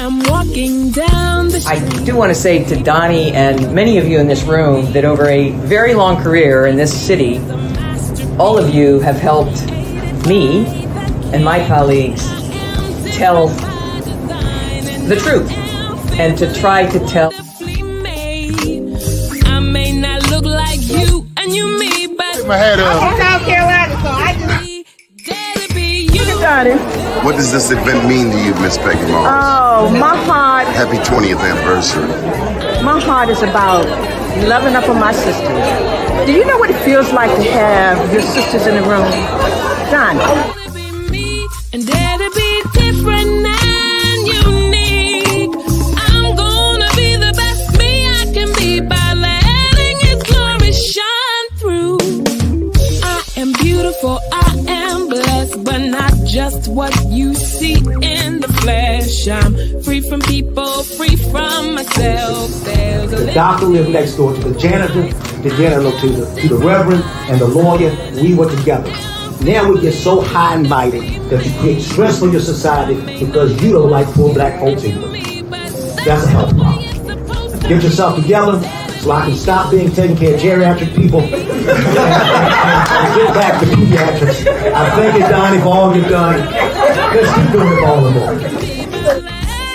I'm walking down the street. I do want to say to Doni and many of you in this room that over a very long career in this city, all of you have helped me and my colleagues tell the truth and to try to tell. I may not look like you and you me, but Take my hat off. I'm from South Carolina, so I just... What does this event mean to you, Miss Peggy Morris? Oh, my heart, Happy 20th anniversary. my heart is about loving up on my sisters. Do you know what it feels like to have your sisters in the room? Done. And dare to be different and unique. I'm gonna be the best me I can be by letting His glory shine through. I am beautiful, I am blessed, but not just what you see in the flesh. I'm free from people, free from myself. There's a The doctor lived next door to the janitor, to the reverend, and the lawyer. We were together. Now we get so high and mighty that you create stress for your society because you don't like poor black folks either. That's a health problem. Get yourself together so I can stop being taking care of geriatric people and get back to pediatrics. I thank you, Doni, for all you've done. Let's keep doing it all the more.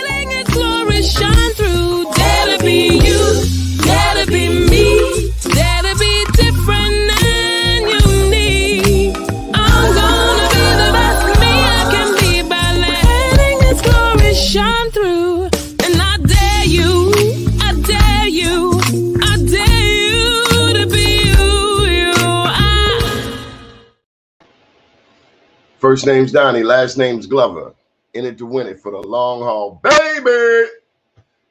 letting His glory shine through. Dare to be you, dare to be me, dare to be different and unique. I'm gonna be the best me I can be by letting His glory shine through. And I dare you, I dare you, I dare you to be you. First name's Doni, last name's Glover. In it to win it for the long haul, baby.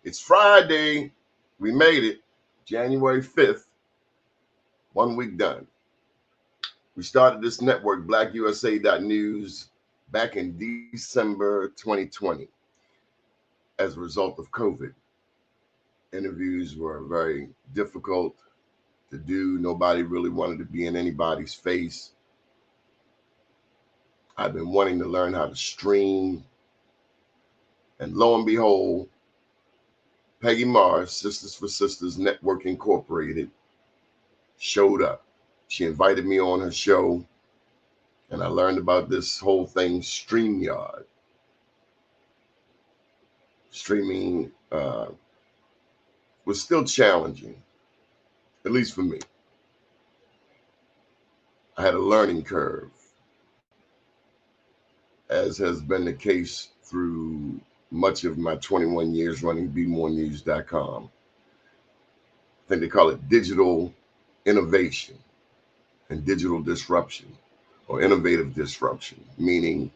It's Friday. We made it. January 5th. 1 week done. We started this network, blackusa.news, back in December 2020 as a result of COVID. Interviews were very difficult to do. Nobody really wanted to be in anybody's face. I've been wanting to learn how to stream. And lo and behold, Peggy Morris, Sisters for Sisters Network Incorporated, showed up. She invited me on her show, and I learned about this whole thing, StreamYard. Streaming was still challenging, at least for me. I had a learning curve, as has been the case through much of my 21 years running bmorenews.com. I think they call it digital innovation and digital disruption, or innovative disruption, meaning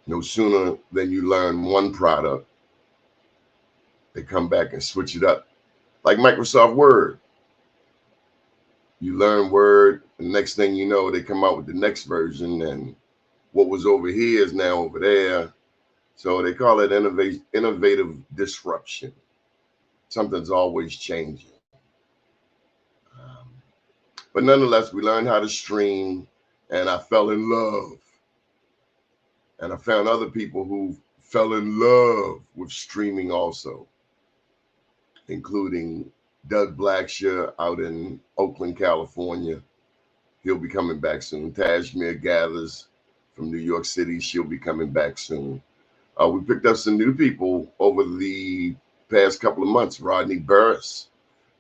no sooner than you learn one product, they come back and switch it up. Like Microsoft Word. You learn Word, and next thing you know, they come out with the next version, and what was over here is now over there. So they call it innovative disruption. Something's always changing. But nonetheless, we learned how to stream, and I fell in love. And I found other people who fell in love with streaming also, including Doug Blackshear out in Oakland, California. He'll be coming back soon. Tashmere Gathers from New York City. She'll be coming back soon. We picked up some new people over the past couple of months. Rodney Burris.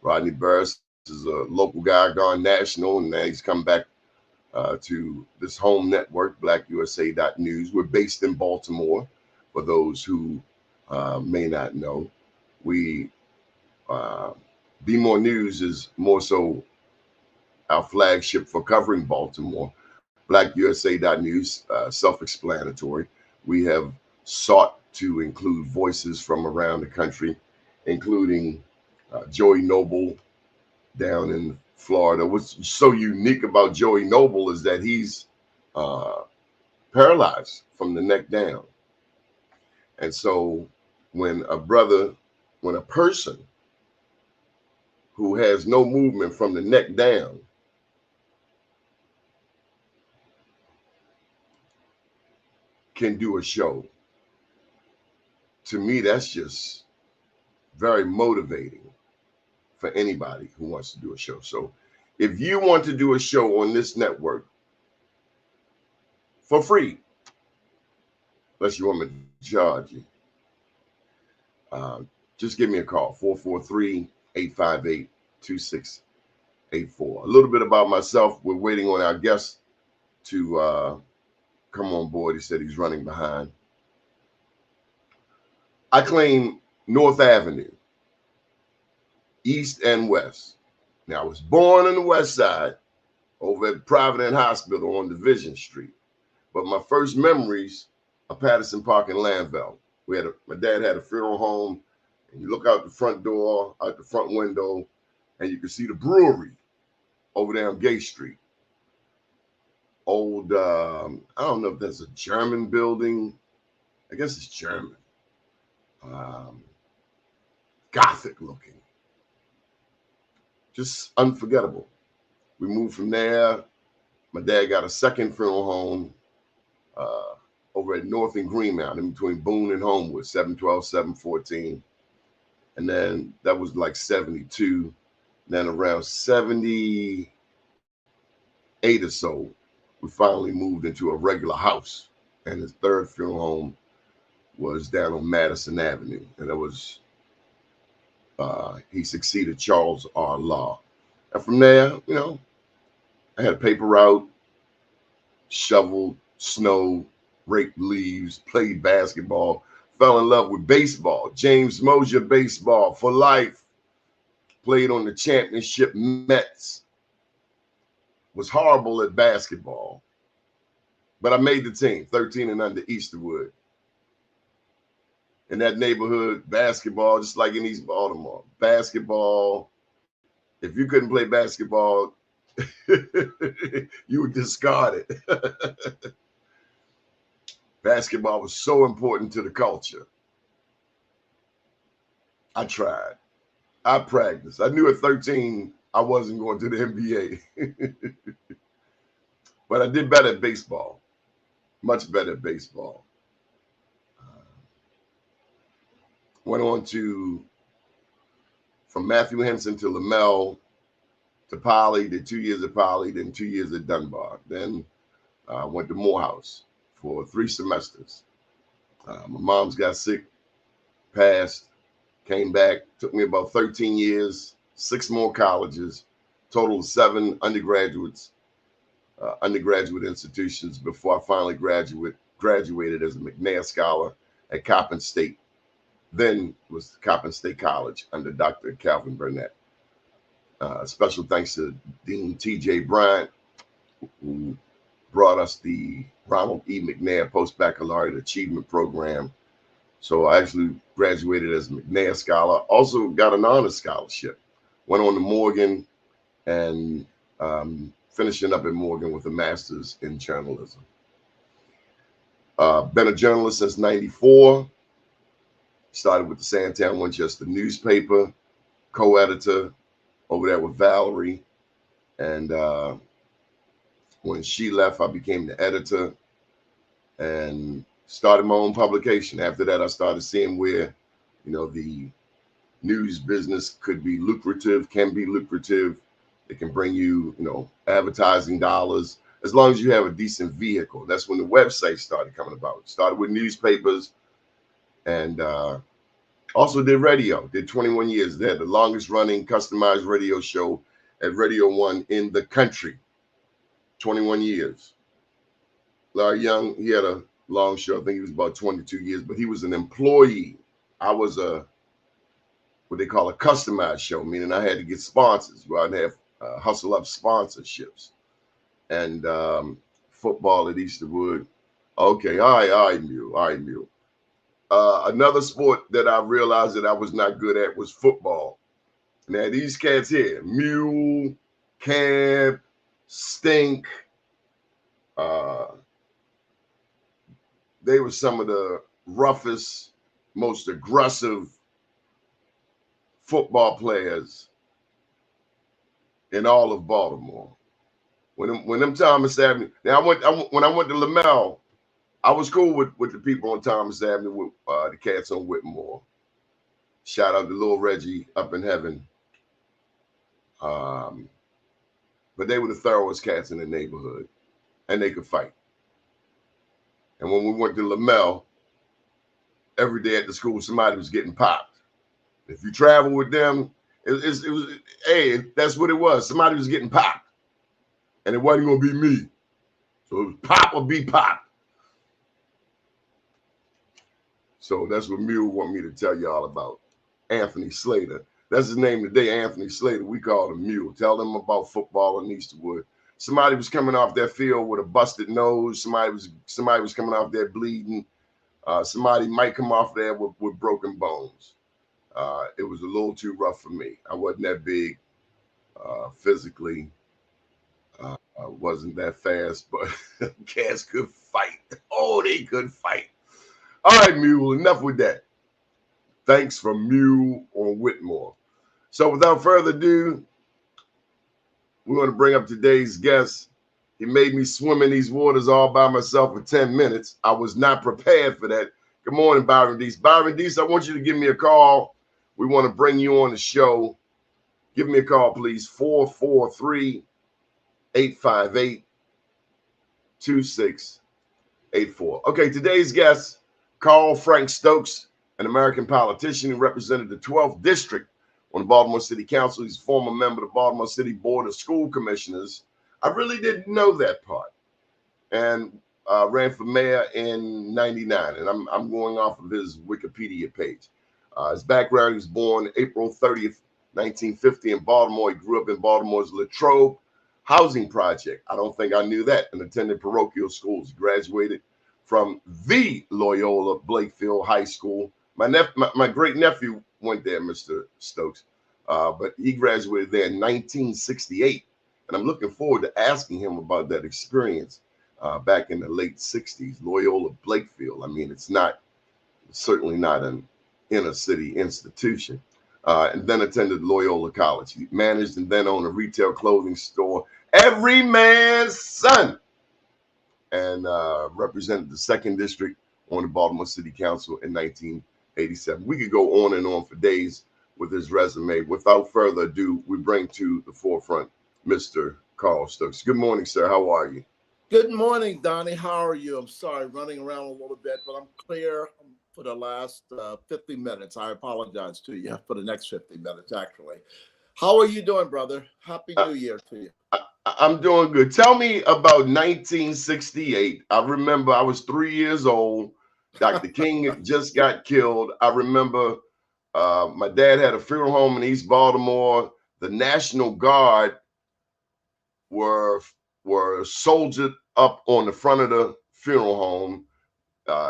Rodney Burris is a local guy gone national, and now he's come back to this home network, blackusa.news. We're based in Baltimore, for those who may not know. We Be More News is more so our flagship for covering Baltimore. blackusa.news, self-explanatory. We have sought to include voices from around the country, including Joey Noble down in Florida. What's so unique about Joey Noble is that he's paralyzed from the neck down. And so when a person who has no movement from the neck down can do a show, to me, that's just very motivating for anybody who wants to do a show. So if you want to do a show on this network for free, unless you want me to charge you, just give me a call, 443-858-2684. A little bit about myself. We're waiting on our guest to come on board. He said he's running behind. I claim North Avenue, East and West. Now, I was born on the West Side over at Providence Hospital on Division Street. But my first memories are Patterson Park in Lanville. My dad had a funeral home, and you look out the front door, out the front window, and you can see the brewery over there on Gay Street. Old, I don't know if that's a German building. I guess it's German. Gothic looking. Just unforgettable. We moved from there. My dad got a second funeral home over at North and Greenmount, in between Boone and Homewood, 712, 714. And then that was like 72. Then around 78 or so, we finally moved into a regular house. And his third funeral home was down on Madison Avenue. And it was, he succeeded Charles R. Law. And from there, you know, I had a paper route, shoveled snow, raked leaves, played basketball, fell in love with baseball. James Mosier baseball for life. Played on the championship Mets. Was horrible at basketball, but I made the team, 13 and under Easterwood. In that neighborhood, basketball, just like in East Baltimore, basketball, if you couldn't play basketball, you were discarded. Basketball was so important to the culture. I tried. I practiced. I knew at 13 I wasn't going to the NBA. But I did better at baseball. Much better at baseball. Went on from Matthew Henson to Lamell to Poly, did 2 years at Poly, then 2 years at Dunbar. Then went to Morehouse for 3 semesters. My mom's got sick, passed, came back, took me about 13 years, 6 more colleges, total of 7 undergraduate institutions before I finally graduated as a McNair Scholar at Coppin State. Then was Coppin State College under Dr. Calvin Burnett. Special thanks to Dean T.J. Bryant, who brought us the Ronald E. McNair Post-Baccalaureate Achievement Program. So I actually graduated as a McNair Scholar, also got an honors scholarship. Went on to Morgan and finishing up at Morgan with a master's in journalism. Been a journalist since '94. Started with the Sandtown Winchester newspaper, co-editor over there with Valerie. And when she left, I became the editor and started my own publication. After that, I started seeing where, you know, the news business could be lucrative, can be lucrative. It can bring you, you know, advertising dollars, as long as you have a decent vehicle. That's when the website started coming about. Started with newspapers and also did radio. Did 21 years there, the longest running customized radio show at Radio 1 in the country. 21 years. Larry Young, he had a long show. I think he was about 22 years, but he was an employee. I was what they call a customized show, meaning I had to get sponsors. Go out and have hustle up sponsorships. And football at Easterwood. Okay, I knew. Another sport that I realized that I was not good at was football. Now these cats here, Mule, Camp, Stink, they were some of the roughest, most aggressive football players in all of Baltimore. When them Thomas Avenue. Now when I went to Lamell, I was cool with the people on Thomas Avenue, with the cats on Whitmore. Shout out to Lil Reggie up in heaven. But they were the thoroughest cats in the neighborhood, and they could fight. And when we went to Lamel, every day at the school, somebody was getting popped. If you travel with them, it was, hey, that's what it was. Somebody was getting popped, and it wasn't going to be me. So it was pop or be popped. So that's what Mule want me to tell y'all about. Anthony Slater. That's his name today, Anthony Slater. We call him Mule. Tell them about football in Easterwood. Somebody was coming off that field with a busted nose. Somebody was coming off there bleeding. Somebody might come off there with broken bones. It was a little too rough for me. I wasn't that big physically. I wasn't that fast, but cats could fight. Oh, they could fight. All right, Mule, enough with that. Thanks from Mule on Whitmore. So without further ado, we're going to bring up today's guest. He made me swim in these waters all by myself for 10 minutes. I was not prepared for that. Good morning, Byron Deese. Byron Deese, I want you to give me a call. We want to bring you on the show. Give me a call, please. 443-858-2684. Okay, today's guest, Carl Frank Stokes, an American politician who represented the 12th District on the Baltimore City Council. He's a former member of the Baltimore City Board of School Commissioners. I really didn't know that part. And ran for mayor in '99. And I'm going off of his Wikipedia page. His background, he was born April 30th, 1950 in Baltimore. He grew up in Baltimore's Latrobe housing project. I don't think I knew that. And attended parochial schools. He graduated from the Loyola Blakefield High School. My great nephew went there, Mr. Stokes, but he graduated there in 1968. And I'm looking forward to asking him about that experience back in the late 60s, Loyola Blakefield. I mean, it's certainly not an inner city institution. And then attended Loyola College. He managed and then owned a retail clothing store, Every Man's Son, and represented the 2nd District on the Baltimore City Council in 1987. We could go on and on for days with his resume. Without further ado, we bring to the forefront Mr. Carl Stokes. Good morning, sir. How are you? Good morning, Donnie. How are you? I'm sorry, running around a little bit, but I'm clear for the last 50 minutes. I apologize to you for the next 50 minutes, actually. How are you doing, brother? Happy New Year to you. I'm doing good. Tell me about 1968. I remember I was 3 years old. Dr. King just got killed. I remember my dad had a funeral home in East Baltimore. The National Guard were soldiered up on the front of the funeral home.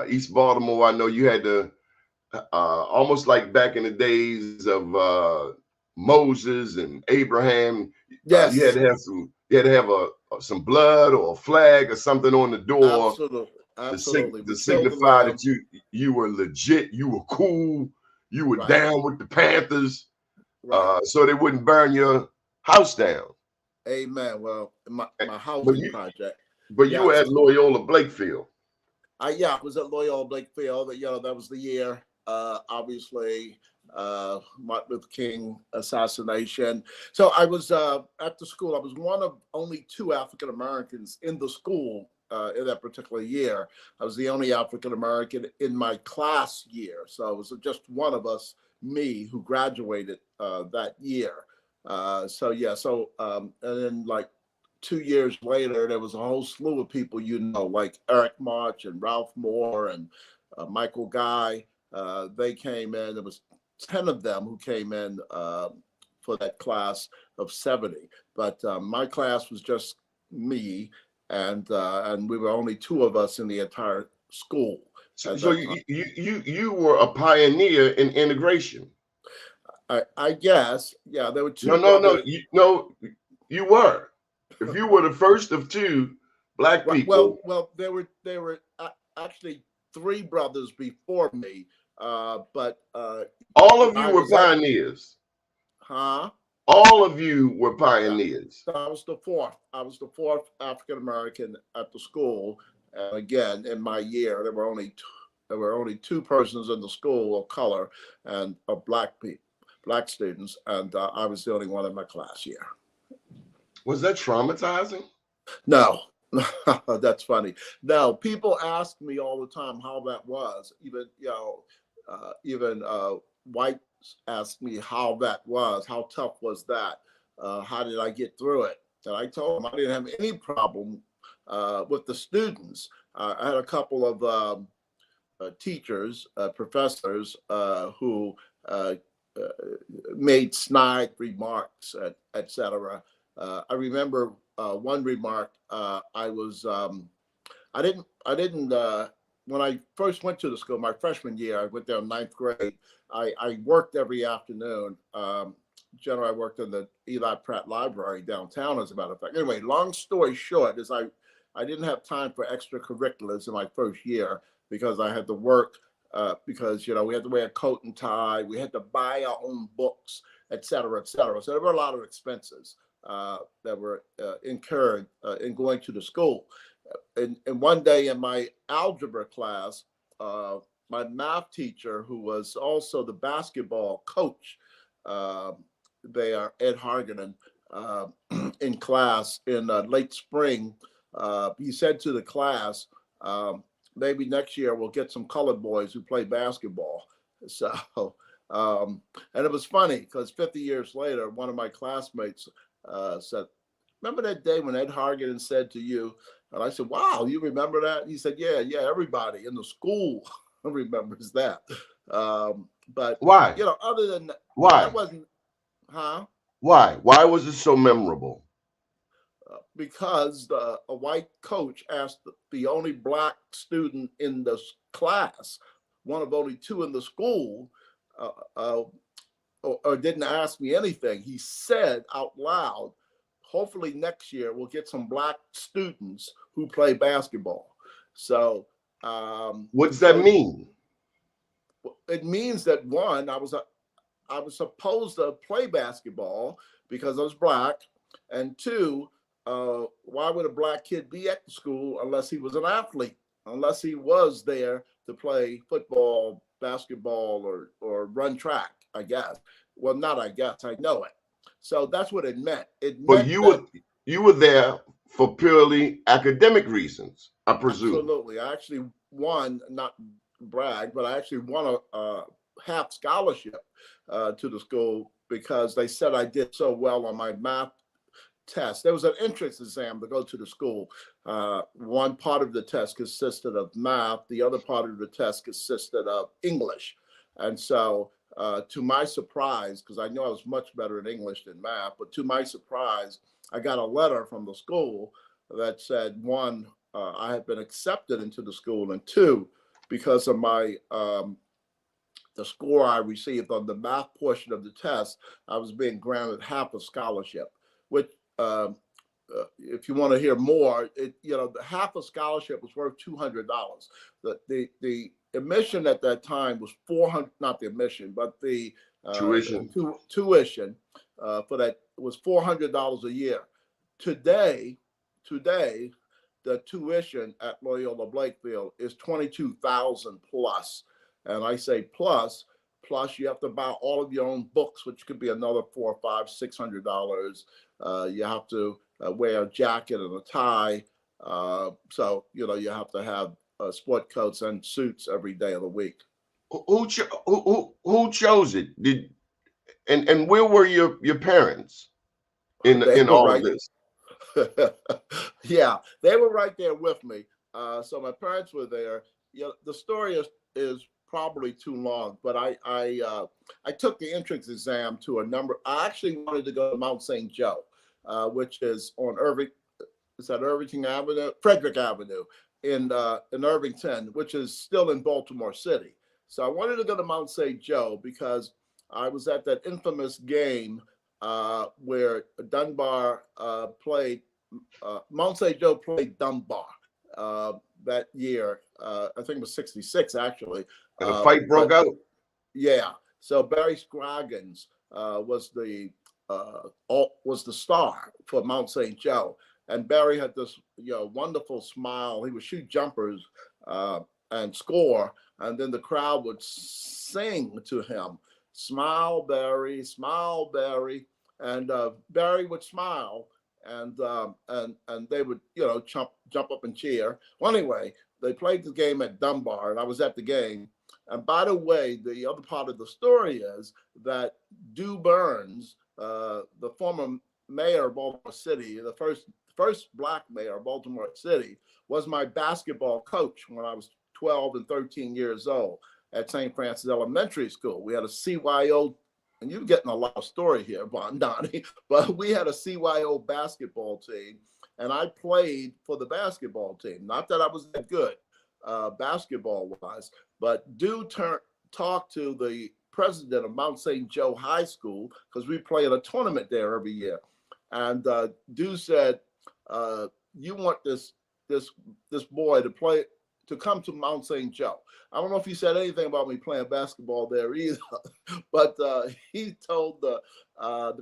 East Baltimore, I know you had to, almost like back in the days of Moses and Abraham. Yes. You had to have some blood or a flag or something on the door. Absolutely. To signify that you were legit, you were cool, you were down with the Panthers, so they wouldn't burn your house down. Amen. Well, my housing project. But you were at Loyola Blakefield. I was at Loyola Blakefield. That was the year, obviously, Martin Luther King assassination. So I was at the school. I was one of only 2 African Americans in the school in that particular year. I was the only African American in my class year. So it was just one of us, me, who graduated that year. And then like 2 years later, there was a whole slew of people, like Eric March and Ralph Moore and Michael Guy. They came in. There was 10 of them who came in for that class of 70. But my class was just me, and we were only 2 of us in the entire school. So you were a pioneer in integration. I guess, yeah. There were 2. You were. If you were the first of 2 black people. Well, there were actually 3 brothers before me, but all of you were pioneers. Huh? All of you were pioneers. So I was the 4th. I was the 4th African American at the school, And again, in my year, there were only two persons in the school of color and of black students, and I was the only one in my class year. Was that traumatizing? No, that's funny. No, people ask me all the time how that was. Even whites ask me how that was. How tough was that? How did I get through it? And I told them I didn't have any problem with the students. I had a couple of teachers, professors who made snide remarks, etc. I remember one remark. I didn't. When I first went to the school, my freshman year, I went there in ninth grade. I worked every afternoon. Generally, I worked in the Eli Pratt Library downtown, as a matter of fact. Anyway, long story short, is I didn't have time for extracurriculars in my first year because I had to work. Because we had to wear a coat and tie, we had to buy our own books, et cetera, et cetera. So there were a lot of expenses that were incurred in going to the school. And one day in my algebra class, my math teacher, who was also the basketball coach there, Ed Harganen, in class in late spring, he said to the class, maybe next year we'll get some colored boys who play basketball. So, and it was funny because 50 years later, one of my classmates said, remember that day when Ed Harganen said to you, and I said, wow, you remember that? He said, yeah, everybody in the school remembers that. But why? Other than that, why? That wasn't, huh? Why? Why was it so memorable? Because a white coach asked the only black student in the class, one of only two in the school, or didn't ask me anything. He said out loud, hopefully next year we'll get some black students who play basketball. So what does that mean? It means that, one, I was supposed to play basketball because I was black, and two, why would a black kid be at the school unless he was an athlete, unless he was there to play football, basketball, or run track, I guess. Well, not I guess, I know it. So that's what it meant. But you were there for purely academic reasons, I presume. Absolutely. I actually won, not brag, but I actually won a half scholarship to the school because they said I did so well on my math test. There was an entrance exam to go to the school. One part of the test consisted of math. The other part of the test consisted of English. And so to my surprise, because I knew I was much better in English than math, but to my surprise, I got a letter from the school that said, one, I had been accepted into the school, and two, because of my the score I received on the math portion of the test, I was being granted half a scholarship, which if you want to hear more, the half a scholarship was worth $200. The admission at that time was $400, not the admission, but the tuition for that was $400 a year. Today, the tuition at Loyola Blakefield is $22,000 plus, and I say plus you have to buy all of your own books, which could be another $400, $500, $600. You have to wear a jacket and a tie. So, you have to have sport coats and suits every day of the week. Who chose it? And where were your parents in all of this? Yeah, they were right there with me. So my parents were there. The story is probably too long, but I took the entrance exam to a number. I actually wanted to go to Mount St. Joe, which is on Irvington Avenue, Frederick Avenue in Irvington, which is still in Baltimore City. So I wanted to go to Mount St. Joe because I was at that infamous game where Dunbar played. Mount St. Joe played Dunbar that year. I think it was '66 actually. And a fight broke out. Yeah. So Barry Scroggins was the star for Mount St. Joe, and Barry had this wonderful smile. He would shoot jumpers and score, and then the crowd would sing to him, "Smile, Barry, smile, Barry," and Barry would smile, and they would jump up and cheer. Well, anyway, they played the game at Dunbar, and I was at the game. And by the way, the other part of the story is that Dew Burns, the former mayor of Baltimore City, the first Black mayor of Baltimore City, was my basketball coach when I was 12 and 13 years old at St. Francis Elementary School. We had a CYO, and you're getting a lot of story here, Doni, but we had a CYO basketball team, and I played for the basketball team. Not that I was that good basketball-wise, but Dew talked to the president of Mount St. Joe High School, because we play in a tournament there every year. And Dew said, "You want this boy to come to Mount St. Joe." I don't know if he said anything about me playing basketball there either, but he told the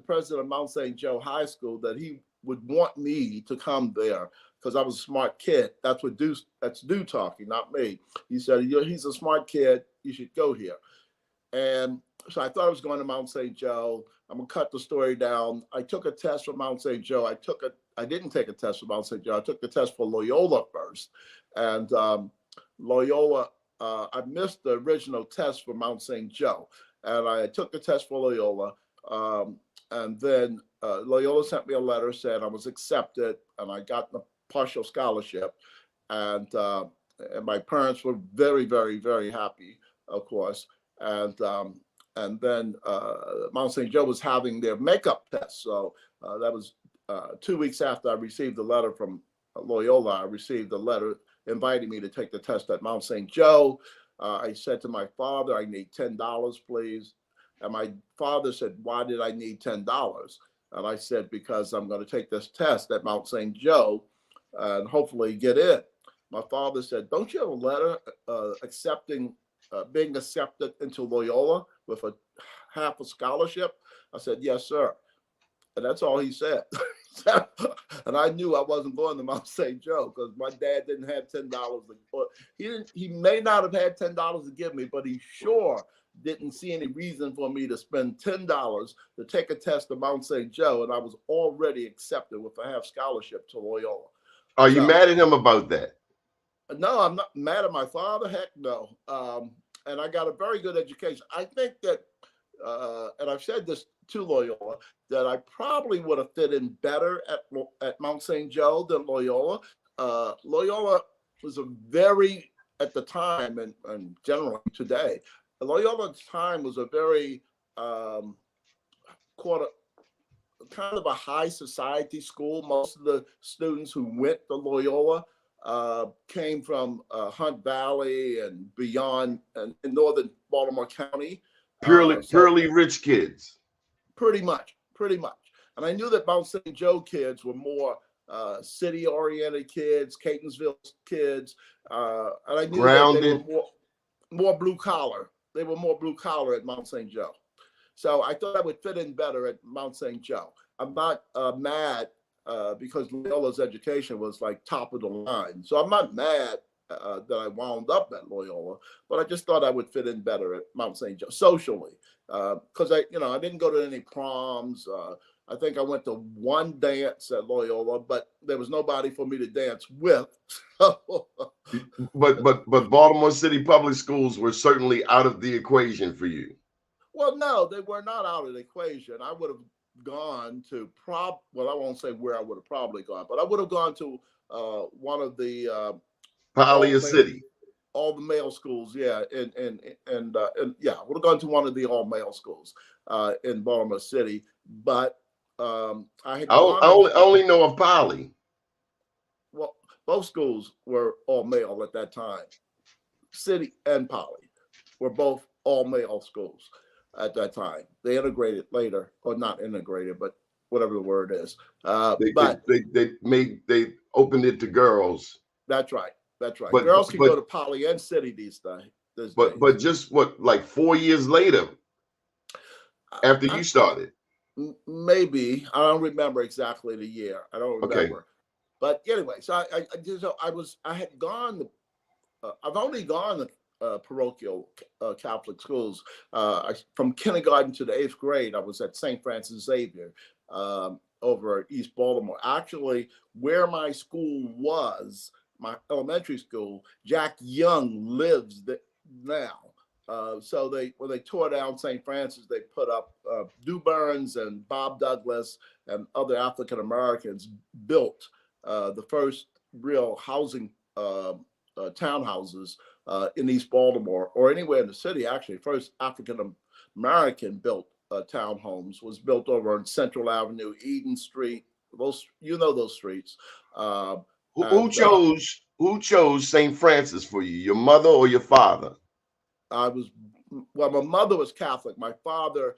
president of Mount St. Joe High School that he would want me to come there because I was a smart kid. That's Dew talking, not me. He said, "He's a smart kid. You should go here." And so I thought I was going to Mount St. Joe. I'm gonna cut the story down. I took a test for Mount St. Joe. I didn't take a test for Mount St. Joe. I took the test for Loyola first, and Loyola. I missed the original test for Mount St. Joe, and I took the test for Loyola. And then Loyola sent me a letter saying I was accepted, and I got a partial scholarship, and my parents were very, very, very happy, of course. And then Mount St. Joe was having their makeup test. So that was 2 weeks after I received the letter from Loyola. I received a letter inviting me to take the test at Mount St. Joe. I said to my father, "I need $10, please." And my father said, "Why did I need $10? And I said, "Because I'm going to take this test at Mount St. Joe and hopefully get in." My father said, "Don't you have a letter being accepted into Loyola with half a scholarship?" I said, "Yes, sir." And that's all he said. And I knew I wasn't going to Mount St. Joe because my dad didn't have $10. He may not have had $10 to give me, but he sure didn't see any reason for me to spend $10 to take a test at Mount St. Joe. And I was already accepted with a half scholarship to Loyola. Are you mad at him about that? No, I'm not mad at my father. Heck no. And I got a very good education. I think that, and I've said this to Loyola, that I probably would have fit in better at Mount St. Joe than Loyola. Loyola was at the time, and generally today, Loyola at the time was a very kind of a high society school. Most of the students who went to Loyola came from Hunt Valley and beyond, and in northern Baltimore County. Purely rich kids. Pretty much. And I knew that Mount St. Joe kids were more city-oriented kids, Catonsville kids, and I knew that they were more blue collar. They were more blue collar at Mount St. Joe. So I thought I would fit in better at Mount St. Joe. I'm not mad because Loyola's education was like top of the line. So I'm not mad that I wound up at Loyola, but I just thought I would fit in better at Mount St. Joe socially. Because I didn't go to any proms. I think I went to one dance at Loyola, but there was nobody for me to dance with. But Baltimore City Public Schools were certainly out of the equation for you. Well, no, they were not out of the equation. I would have gone to well, I won't say where I would have probably gone, but I would have gone to one of the Poly City. All the male schools, yeah, and yeah, I would have gone to one of the all male schools in Baltimore City, but I only know of Poly. Well, both schools were all male at that time. City and Poly were both all male schools at that time. They integrated later, or not integrated, but whatever the word is. They opened it to girls. That's right. That's right. Girls can go to Poly and City these days. But just like 4 years later, after you started? Maybe. I don't remember exactly the year. I don't remember. But anyway, so I had gone. I've only gone to parochial Catholic schools. From kindergarten to the 8th grade, I was at St. Francis Xavier over East Baltimore. Actually, where my school was, my elementary school, Jack Young lives now. So when they tore down St. Francis, they put up Dew Burns and Bob Douglas and other African Americans built the first real housing townhouses in East Baltimore or anywhere in the city. Actually, first African American built townhomes was built over on Central Avenue, Eden Street. Those those streets. Who chose St. Francis for you? Your mother or your father? My mother was Catholic. My father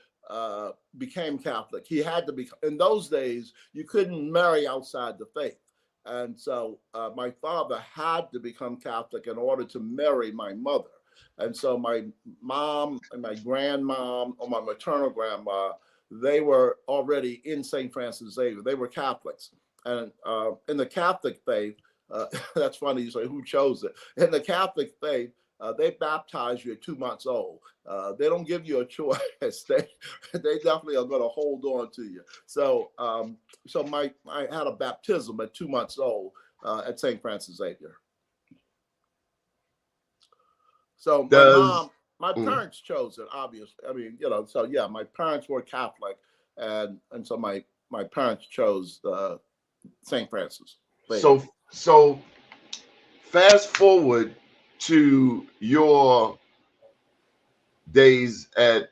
became Catholic. He had to be. In those days, you couldn't marry outside the faith. And so my father had to become Catholic in order to marry my mother. And so my mom and my grandmom, or my maternal grandma, they were already in St. Francis Xavier. They were Catholics. And in the Catholic faith, that's funny you say who chose it. In the Catholic faith, they baptize you at 2 months old. They don't give you a choice. They definitely are going to hold on to you. So I had a baptism at 2 months old at St. Francis Xavier. So my parents chose it, obviously. I mean, so yeah, my parents were Catholic, and so my parents chose St. Francis. So fast forward to your days at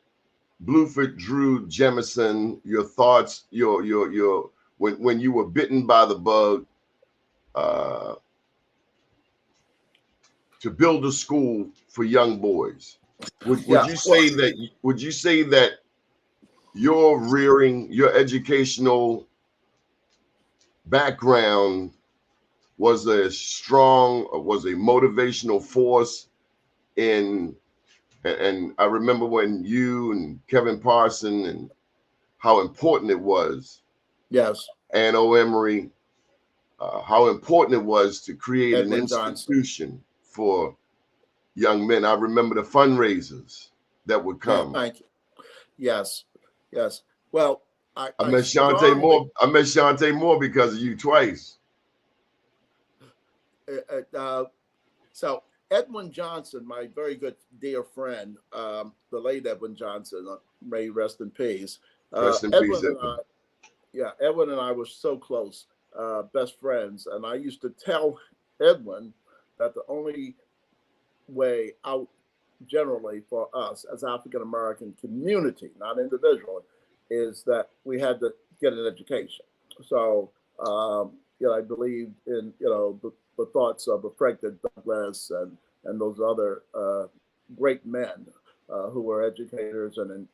Blueford, Drew, Jemison, your thoughts, your when you were bitten by the bug to build a school for young boys. Would you say that your rearing, your educational background was a motivational force and I remember when you and Kevin Parson and how important it was. Yes. And O. Emery, how important it was to create Edwin an institution for young men. I remember the fundraisers that would come. Yeah, thank you. Yes. Well, I met Shante Moore. I met Shante Moore because of you twice. So Edwin Johnson, my very good dear friend, the late Edwin Johnson, may rest in peace. Rest in peace, Edwin. Edwin and I were so close, best friends. And I used to tell Edwin that the only way out generally for us as African-American community, not individually, is that we had to get an education. So, I believed in, the thoughts of Frederick Douglass and those other great men who were educators and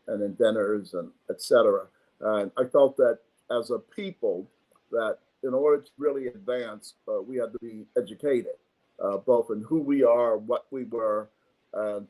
inventors and et cetera. And I felt that as a people, that in order to really advance, we had to be educated, both in who we are, what we were, and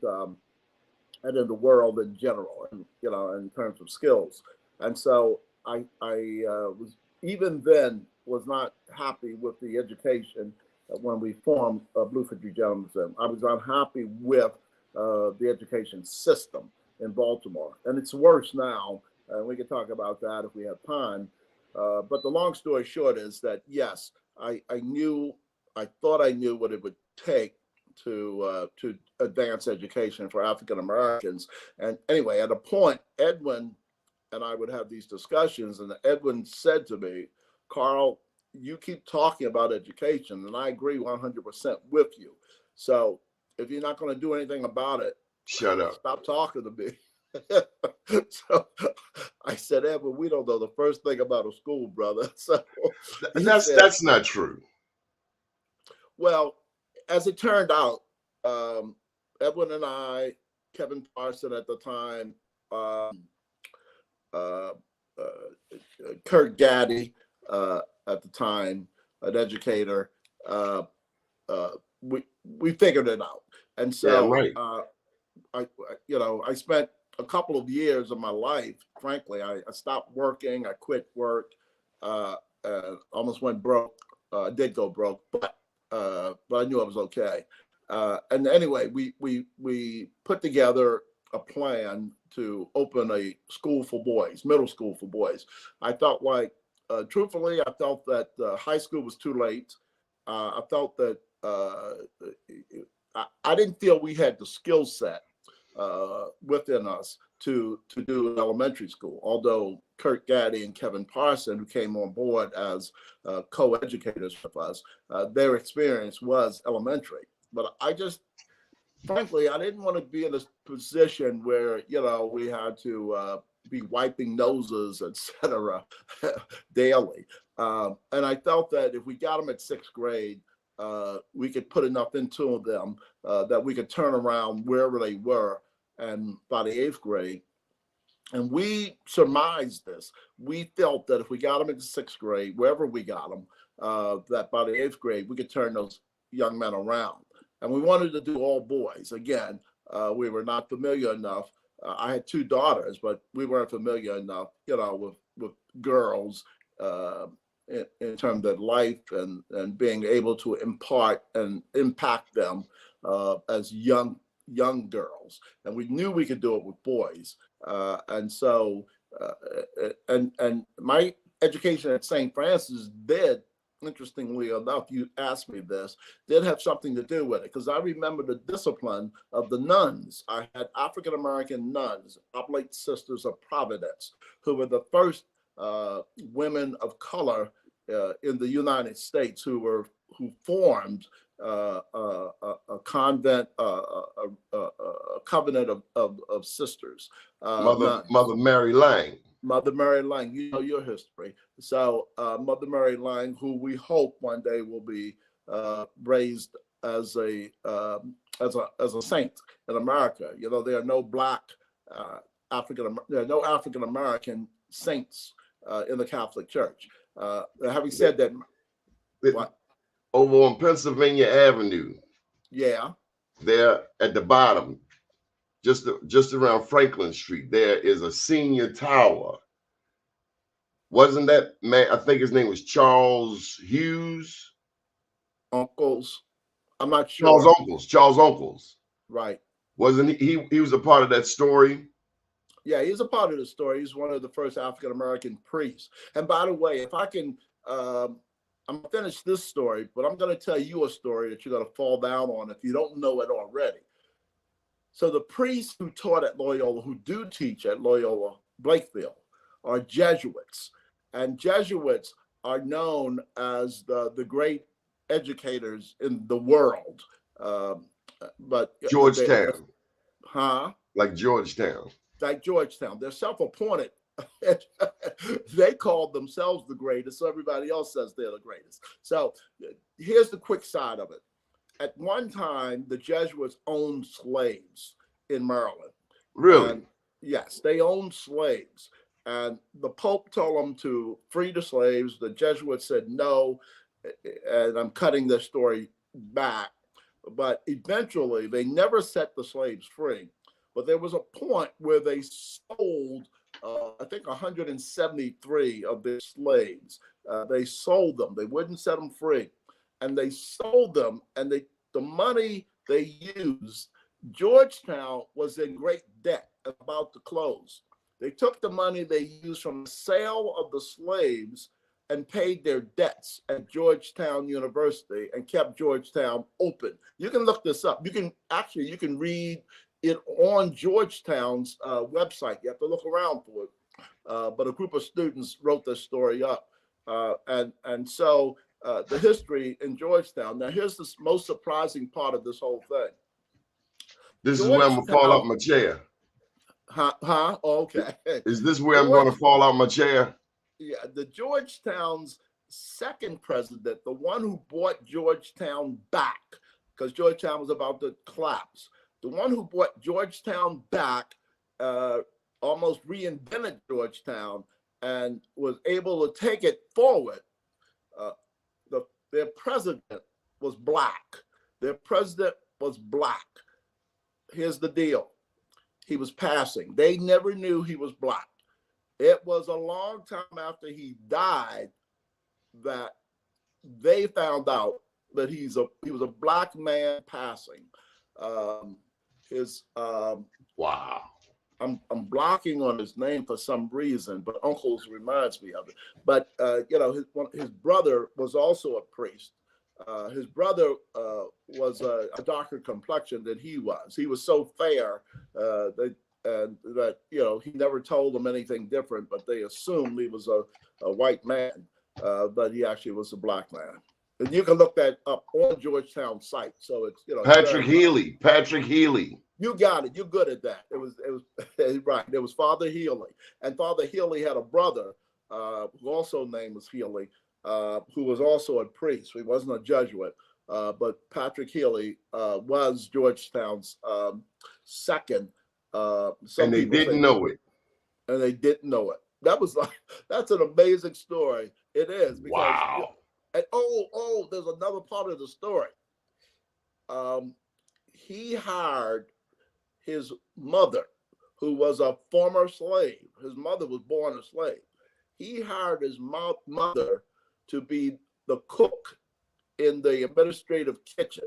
in the world in general, and in terms of skills. And so I was even then was not happy with the education when we formed Blue Country Journalism. I was unhappy with the education system in Baltimore, and it's worse now. And we can talk about that if we have time. But the long story short is that yes, I thought I knew what it would take to advance education for African Americans. And anyway, at a point, Edwin and I would have these discussions, and Edwin said to me, "Carl, you keep talking about education, and I agree 100% with you. So if you're not going to do anything about it, shut up. Stop talking to me." So I said, "Edwin, we don't know the first thing about a school, brother." So that's not true. Well, as it turned out, Edwin and I, Kevin Parson at the time, Kurt Gaddy at the time, an educator, we figured it out. And so I spent a couple of years of my life, frankly, I stopped working, I quit work, almost went broke I did go broke, but I knew I was okay. And anyway, we put together a plan to open a school for boys, middle school for boys. I felt like, truthfully, I felt that high school was too late. I felt that I didn't feel we had the skill set within us to do elementary school. Although Kurt Gaddy and Kevin Parson, who came on board as co-educators with us, their experience was elementary. But I just, frankly, I didn't want to be in a position where, we had to be wiping noses, etc., daily. And I felt that if we got them at sixth grade, we could put enough into them that we could turn around wherever they were, and by the eighth grade. And we surmised this. We felt that if we got them in sixth grade, wherever we got them, that by the eighth grade, we could turn those young men around. And we wanted to do all boys. Again, we were not familiar enough. I had two daughters, but we weren't familiar enough, with girls in terms of life and being able to impart and impact them as young girls. And we knew we could do it with boys. And so, and my education at St. Francis did, interestingly enough, you asked me this, did have something to do with it, because I remember the discipline of the nuns. I had African-American nuns, Oblate Sisters of Providence, who were the first women of color in the United States who formed a convent, a covenant of sisters. Mother Mary Lang. Mother Mary Lang, you know your history. So Mother Mary Lang, who we hope one day will be raised as a saint in America. There are no black there are no African American saints in the Catholic Church. Having said that, what? Over on Pennsylvania Avenue. Yeah. There at the bottom, just around Franklin Street, there is a senior tower. Wasn't that man? I think his name was Charles Hughes. Uncles. I'm not sure. Charles Uncles. Right. Wasn't he was a part of that story? Yeah, he's a part of the story. He's one of the first African-American priests. And by the way, if I can, I'm going to finish this story, but I'm going to tell you a story that you're going to fall down on if you don't know it already. So the priests who taught at Loyola, who do teach at Loyola Blakefield, are Jesuits. And Jesuits are known as the great educators in the world. But Georgetown. Like Georgetown. They're self-appointed. They call themselves the greatest, so everybody else says they're the greatest. So here's the quick side of it. At one time, the Jesuits owned slaves in Maryland. Really? And yes, they owned slaves. And the Pope told them to free the slaves. The Jesuits said no. And I'm cutting this story back. But eventually, they never set the slaves free. But there was a point where they sold, I think, 173 of their slaves. They sold them. They wouldn't set them free. And they sold them, and the money they used, Georgetown was in great debt, about to close. They took the money they used from the sale of the slaves and paid their debts at Georgetown University and kept Georgetown open. You can look this up. You can read it on Georgetown's website. You have to look around for it. But a group of students wrote this story up. And so the history in Georgetown. Now, here's the most surprising part of this whole thing. This is where I'm going to fall out my chair. Oh, okay. Is this where I'm going to fall out my chair? Yeah, the Georgetown's second president, the one who brought Georgetown back, because Georgetown was about to collapse. The one who brought Georgetown back almost reinvented Georgetown and was able to take it forward. Their president was black. Here's the deal. He was passing. They never knew he was black. It was a long time after he died that they found out that he was a black man passing. His Wow. I'm blocking on his name for some reason, but Uncles reminds me of it. But you know, his brother was also a priest. His brother was a darker complexion than he was. He was so fair that you know, he never told them anything different, but they assumed he was a white man, but he actually was a black man. And you can look that up on Georgetown site. So it's, you know, Patrick Healy. Patrick Healy. You got it. You're good at that. It was right. There was Father Healy, and Father Healy had a brother who also named was Healy, who was also a priest. He wasn't a Jesuit, but Patrick Healy was Georgetown's second. And they didn't know it. And they didn't know it. That was like, that's an amazing story. It is. Because, Wow. And there's another part of the story. He hired his mother, who was a former slave. His mother was born a slave. He hired his mother to be the cook in the administrative kitchen.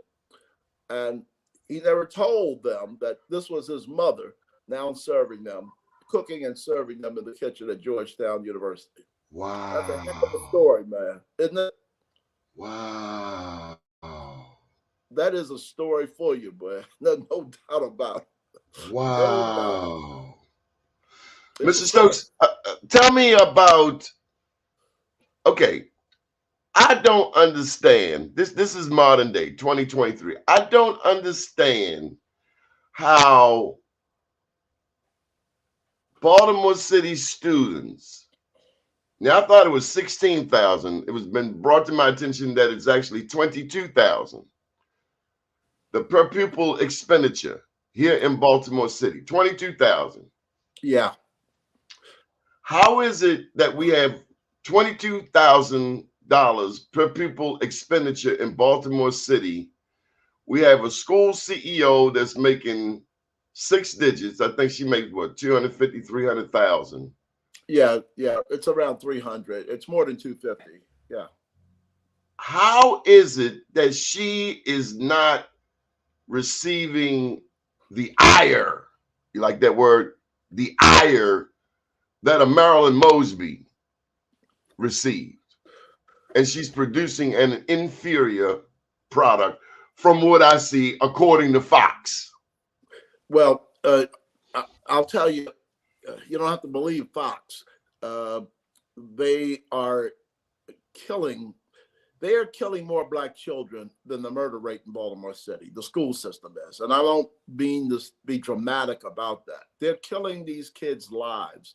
And he never told them that this was his mother now serving them, cooking and serving them in the kitchen at Georgetown University. Wow. That's a heck of a story, man, isn't it? Wow. That is a story for you, boy. No doubt about it. Wow. Mr. Stokes, tell me about, okay, I don't understand. This is modern day, 2023. I don't understand how Baltimore City students, now I thought it was 16,000. It was been brought to my attention that it's actually 22,000. The per pupil expenditure here in Baltimore City, 22,000. Yeah. How is it that we have $22,000 per pupil expenditure in Baltimore City? We have a school CEO that's making 6 digits. I think she makes what, 250, 300,000. Yeah, it's around 300. It's more than 250. Yeah. How is it that she is not receiving the ire, you like that word, the ire that a Marilyn Mosby received? And she's producing an inferior product from what I see, according to Fox. Well, I'll tell you, you don't have to believe Fox. They are killing more black children than the murder rate in Baltimore City. The school system is. And I don't mean to be dramatic about that. They're killing these kids' lives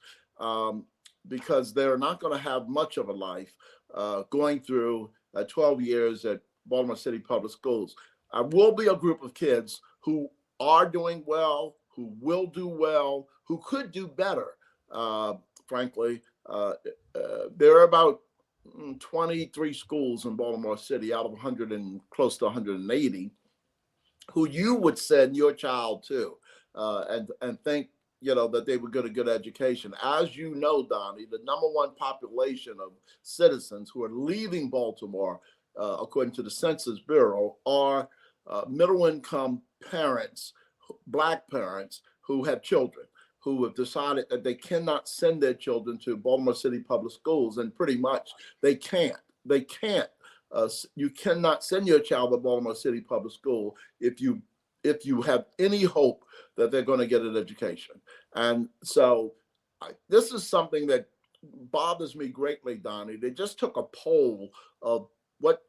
because they're not going to have much of a life going through 12 years at Baltimore City Public Schools. I will be a group of kids who are doing well, who will do well, who could do better. Frankly, there are about 23 schools in Baltimore City out of 100 and close to 180 who you would send your child to and think, you know, that they would get a good education. As you know, Donnie, the #1 population of citizens who are leaving Baltimore, according to the Census Bureau, are middle income parents, black parents who have children, who have decided that they cannot send their children to Baltimore City Public Schools, and pretty much they can't. They can't. You cannot send your child to Baltimore City Public School if you have any hope that they're going to get an education. And so this is something that bothers me greatly, Donnie. They just took a poll of what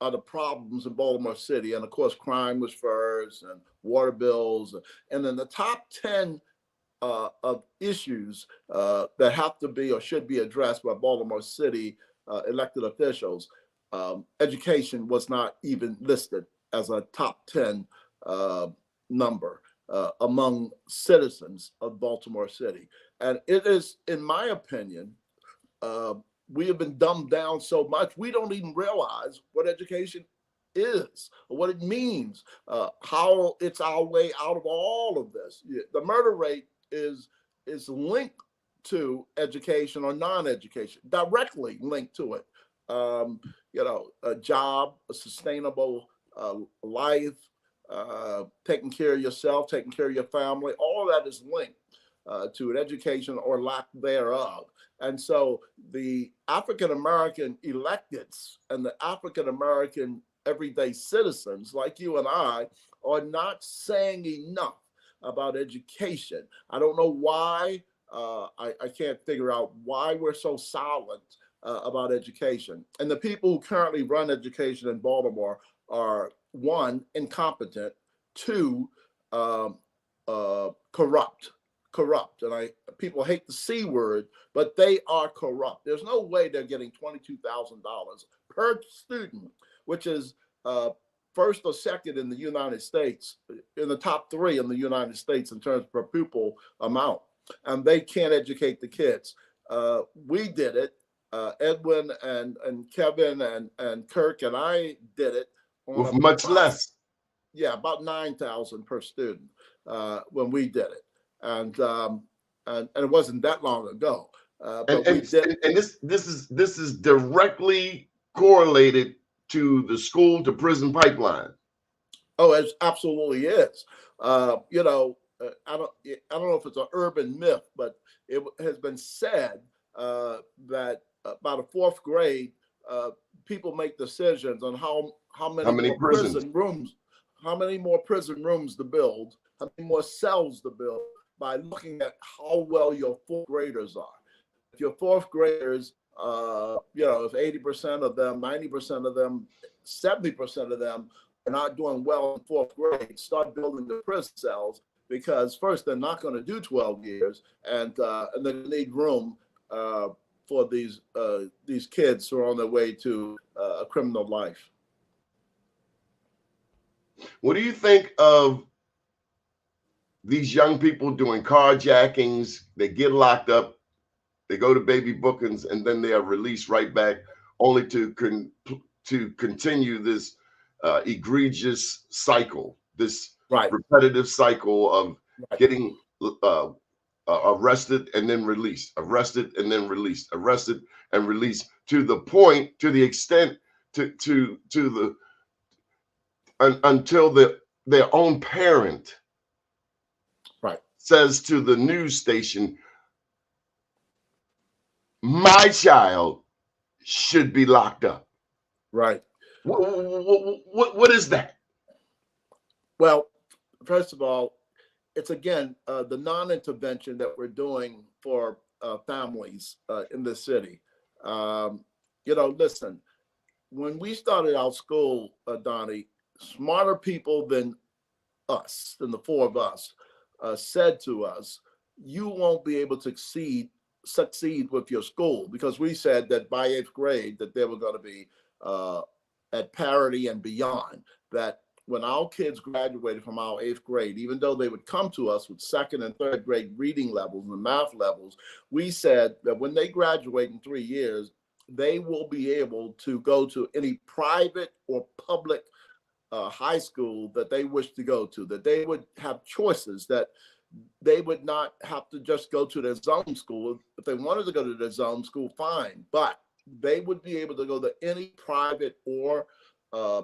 are the problems in Baltimore City, and of course, crime was first, and water bills, and then the top 10 of issues that have to be or should be addressed by Baltimore City elected officials. Education was not even listed as a top 10 number among citizens of Baltimore City. And it is, in my opinion, we have been dumbed down so much, we don't even realize what education is, what it means, how it's our way out of all of this. The murder rate is linked to education or non-education, directly linked to it. a job, a sustainable life, taking care of yourself, taking care of your family. All of that is linked to an education or lack thereof. And so the African American electeds and the African American everyday citizens like you and I are not saying enough about education. I don't know why. I can't figure out why we're so silent about education. And the people who currently run education in Baltimore are, one, incompetent, two, corrupt. And people hate the C word, but they are corrupt. There's no way they're getting $22,000 per student, which is first or second in the United States, in the top three in the United States in terms of per pupil amount. And they can't educate the kids. We did it. Edwin and Kevin and Kirk and I did it. With much less. Yeah, about 9,000 per student when we did it. And it wasn't that long ago. But this is directly correlated to the school to prison pipeline. Oh, it absolutely is. I don't know if it's an urban myth, but it has been said that by the fourth grade, people make decisions on how many more prison rooms, how many more prison rooms to build, how many more cells to build, by looking at how well your fourth graders are. If your fourth graders, if 80% of them, 90% of them, 70% of them are not doing well in fourth grade, start building the prison cells, because first, they're not going to do 12 years, and they need room for these kids who are on their way to a criminal life. What do you think of these young people doing carjackings? They get locked up, they go to baby bookings, and then they are released right back, only to continue this egregious cycle, this repetitive cycle of getting arrested and then released, arrested and then released, arrested and released, to the extent until their own parent says to the news station, my child should be locked up. Right. What is that? Well, first of all, it's again the non-intervention that we're doing for families in the city. Listen, when we started our school, Doni, smarter people than us, than the four of us, said to us, you won't be able to succeed with your school, because we said that by 8th grade that they were going to be at parity and beyond. That when our kids graduated from our 8th grade, even though they would come to us with 2nd and 3rd grade reading levels and math levels, we said that when they graduate in 3 years, they will be able to go to any private or public high school that they wish to go to, that they would have choices, that they would not have to just go to their zone school. If they wanted to go to their zone school, fine, but they would be able to go to any private or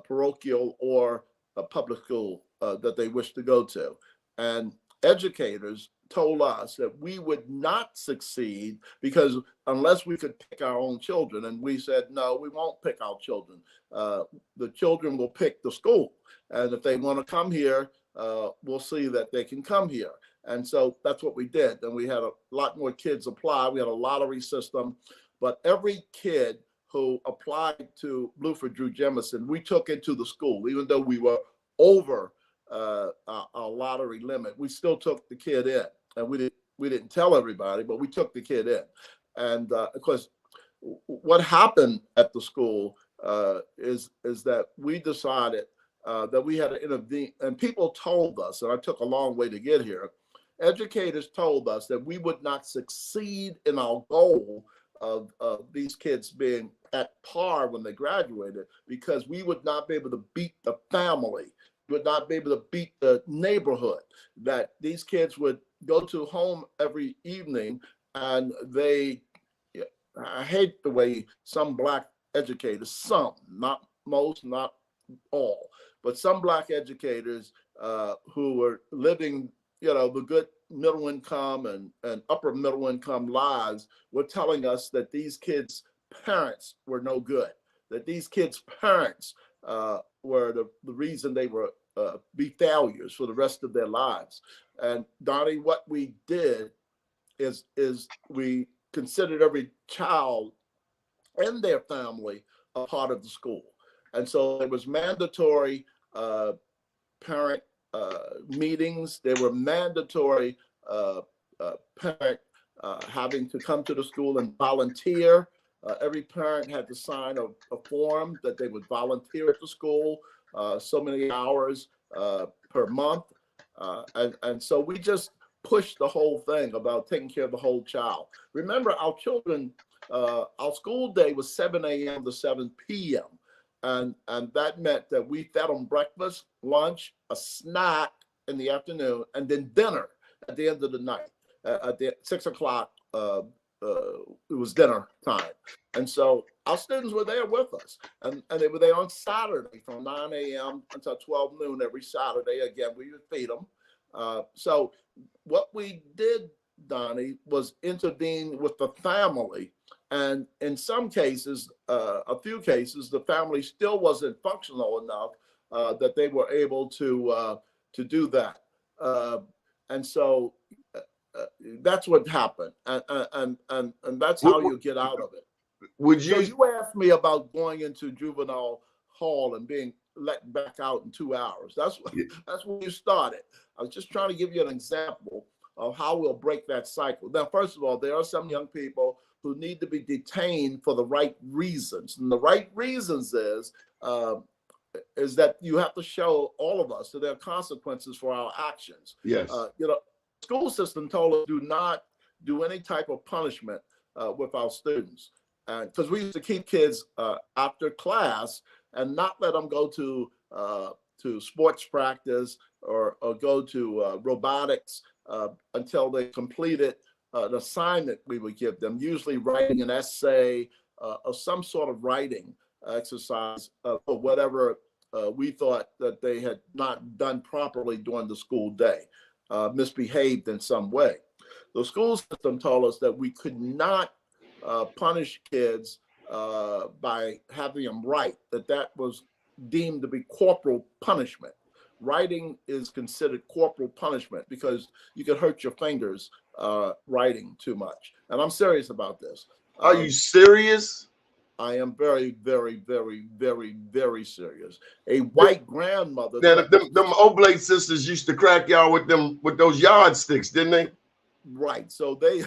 parochial or a public school that they wish to go to. And educators told us that we would not succeed because unless we could pick our own children, and we said, no, we won't pick our children. The children will pick the school. And if they want to come here, we'll see that they can come here. And so that's what we did. And we had a lot more kids apply. We had a lottery system, but every kid who applied to Bluford Drew Jemison, we took into the school, even though we were over our lottery limit. We still took the kid in, and we didn't tell everybody, but we took the kid in. And of course, what happened at the school is that we decided that we had to intervene, and people told us, and I took a long way to get here. Educators told us that we would not succeed in our goal of these kids being at par when they graduated, because we would not be able to beat the family, would not be able to beat the neighborhood, that these kids would go to home every evening and I hate the way some Black educators, some, not most, not all, but some Black educators who were living, the good middle income and upper middle income lives were telling us that these kids' parents were no good, that these kids' parents were the reason they were be failures for the rest of their lives. And Donnie, what we did is we considered every child and their family a part of the school. And so it was mandatory parent meetings. There were mandatory parent having to come to the school and volunteer. Every parent had to sign a form that they would volunteer at the school so many hours per month. And so we just pushed the whole thing about taking care of the whole child. Remember, our children, our school day was 7 a.m. to 7 p.m. And that meant that we fed them breakfast, lunch, a snack in the afternoon, and then dinner at the end of the night. At 6 o'clock, it was dinner time. And so our students were there with us. And they were there on Saturday from 9 a.m. until 12 noon every Saturday. Again, we would feed them. So what we did, Donnie, was intervene with the family. And in some cases, a few cases, the family still wasn't functional enough that they were able to do that. And so that's what happened. And that's how you get out of it. Would you? So you asked me about going into juvenile hall and being let back out in 2 hours. That's when you started. I was just trying to give you an example of how we'll break that cycle. Now, first of all, there are some young people who need to be detained for the right reasons. And the right reasons is that you have to show all of us that there are consequences for our actions. Yes. School system told us do not do any type of punishment with our students. Because we used to keep kids after class and not let them go to sports practice or go to robotics until they completed an assignment we would give them, usually writing an essay or some sort of writing exercise or whatever we thought that they had not done properly during the school day, misbehaved in some way. The school system told us that we could not punish kids by having them write, that was deemed to be corporal punishment. Writing is considered corporal punishment because you could hurt your fingers writing too much. And I'm serious about this. Are you serious? I am very, very, very, very, very serious. A white grandmother. Now, them Oblate sisters used to crack y'all with those yardsticks, didn't they? Right. So they.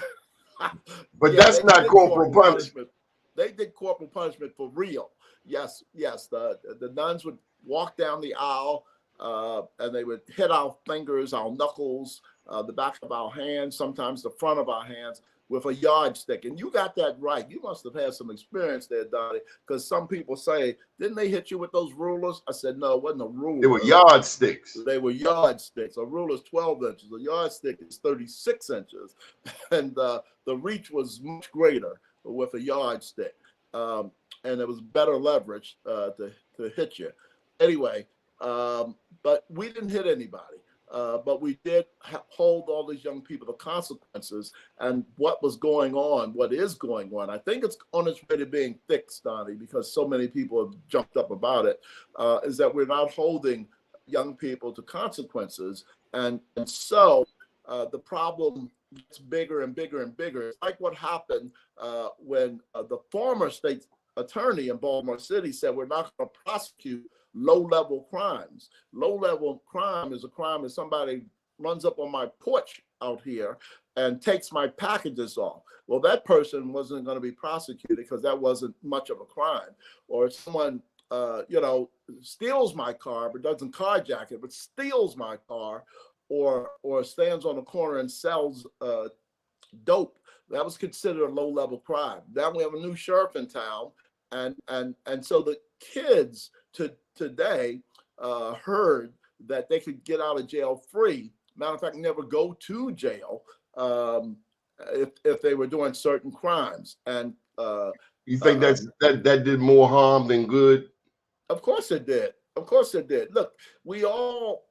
But yeah, that's not corporal punishment. They did corporal punishment for real. Yes. The nuns would walk down the aisle and they would hit our fingers, our knuckles, the back of our hands, sometimes the front of our hands with a yardstick. And you got that right. You must have had some experience there, Dottie, because some people say, didn't they hit you with those rulers? I said, no, it wasn't a ruler. They were yardsticks. They were yardsticks. A ruler is 12 inches. A yardstick is 36 inches. And the reach was much greater with a yardstick. And it was better leverage to hit you. Anyway, but we didn't hit anybody. But we did hold all these young people to consequences. And what is going on, I think it's on its way to being fixed, Donnie, because so many people have jumped up about it, is that we're not holding young people to consequences. And so the problem gets bigger and bigger and bigger. It's like what happened when the former state attorney in Baltimore City said we're not going to prosecute low-level crimes. Low-level crime is a crime if somebody runs up on my porch out here and takes my packages off. Well, that person wasn't going to be prosecuted because that wasn't much of a crime. Or if someone, steals my car, but doesn't carjack it, but steals my car, or stands on the corner and sells dope, that was considered a low-level crime. Now we have a new sheriff in town, and so the kids today heard that they could get out of jail free. Matter of fact, never go to jail if they were doing certain crimes. And You think that did more harm than good? Of course it did. Of course it did. Look, we all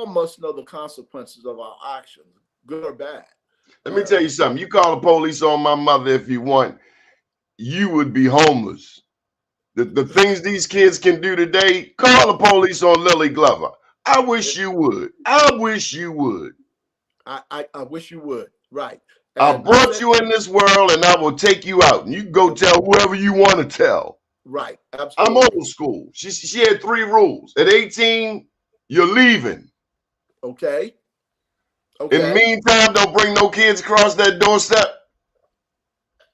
must know the consequences of our actions, good or bad. Let me tell you something. You call the police on my mother if you want, you would be homeless. The things these kids can do today, call the police on Lily Glover. I wish you would. I wish you would. I wish you would. Right. I And brought you in this world and I will take you out. And you can go tell whoever you want to tell. Right. I'm Absolutely. old school. She had 3 rules. At 18, you're leaving. Okay. In the meantime, don't bring no kids across that doorstep.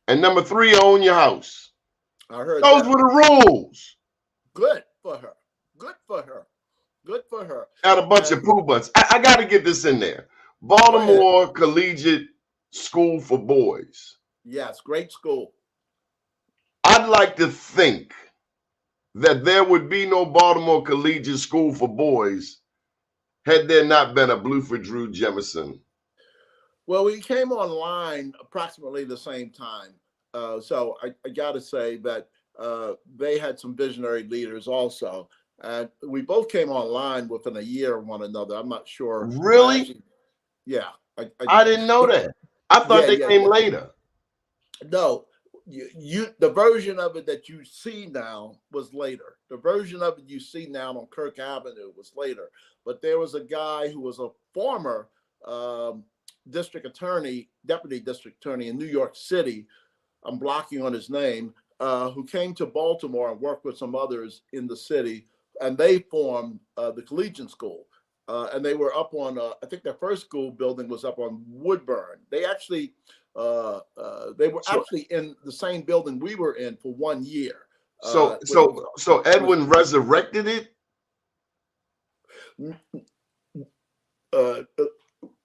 And number 3, own your house. I heard Those that. were the rules. Good for her. Good for her. Good for her. Got a bunch of poo butts. I got to get this in there. Baltimore Collegiate School for Boys. Yes, great school. I'd like to think that there would be no Baltimore Collegiate School for Boys had there not been a Bluford Drew Jemison. Well, we came online approximately the same time. So I got to say that they had some visionary leaders also. And we both came online within a year of one another. I'm not sure. Really? Yeah. I didn't know that. I thought they came later. No, the version of it that you see now was later. The version of it you see now on Kirk Avenue was later. But there was a guy who was a former district attorney, deputy district attorney in New York City. I'm blocking on his name, who came to Baltimore and worked with some others in the city. And they formed the Collegiate School. And they were up on, I think their first school building was up on Woodburn. They actually, they were actually in the same building we were in for 1 year. So Edwin resurrected it?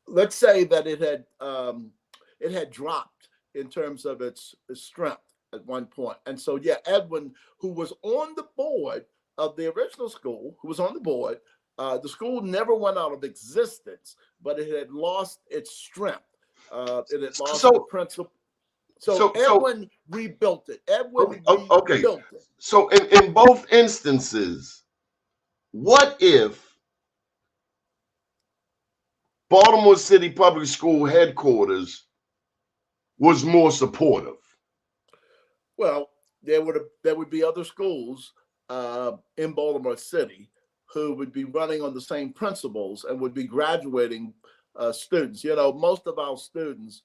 Let's say that it had dropped in terms of its strength at one point. And so, yeah, Edwin, who was on the board of the original school, the school never went out of existence, but it had lost its strength. It had lost the principle. So Edwin rebuilt it. Edwin rebuilt it. So in both instances, what if Baltimore City Public School headquarters was more supportive? Well, there would be other schools in Baltimore City who would be running on the same principles and would be graduating students. You know, most of our students.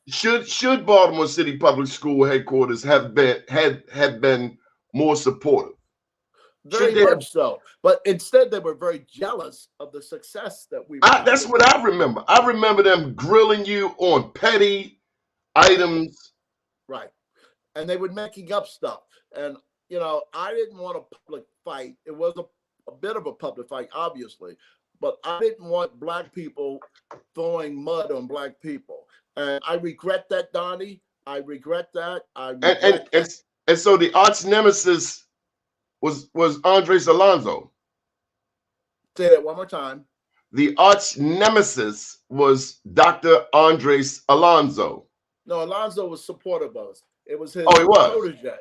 Should Baltimore City Public School headquarters have been more supportive? Very much so. But instead, they were very jealous of the success that we. That's what I remember. I remember them grilling you on petty items. Right. And they were making up stuff. And, you know, I didn't want a public fight. It was a bit of a public fight, obviously. But I didn't want Black people throwing mud on Black people. And I regret that, Doni. I regret that. And so the arch nemesis was Andres Alonso. Say that one more time. The arch nemesis was Dr. Andres Alonso. No, Alonso was supportive of us. It was his protege.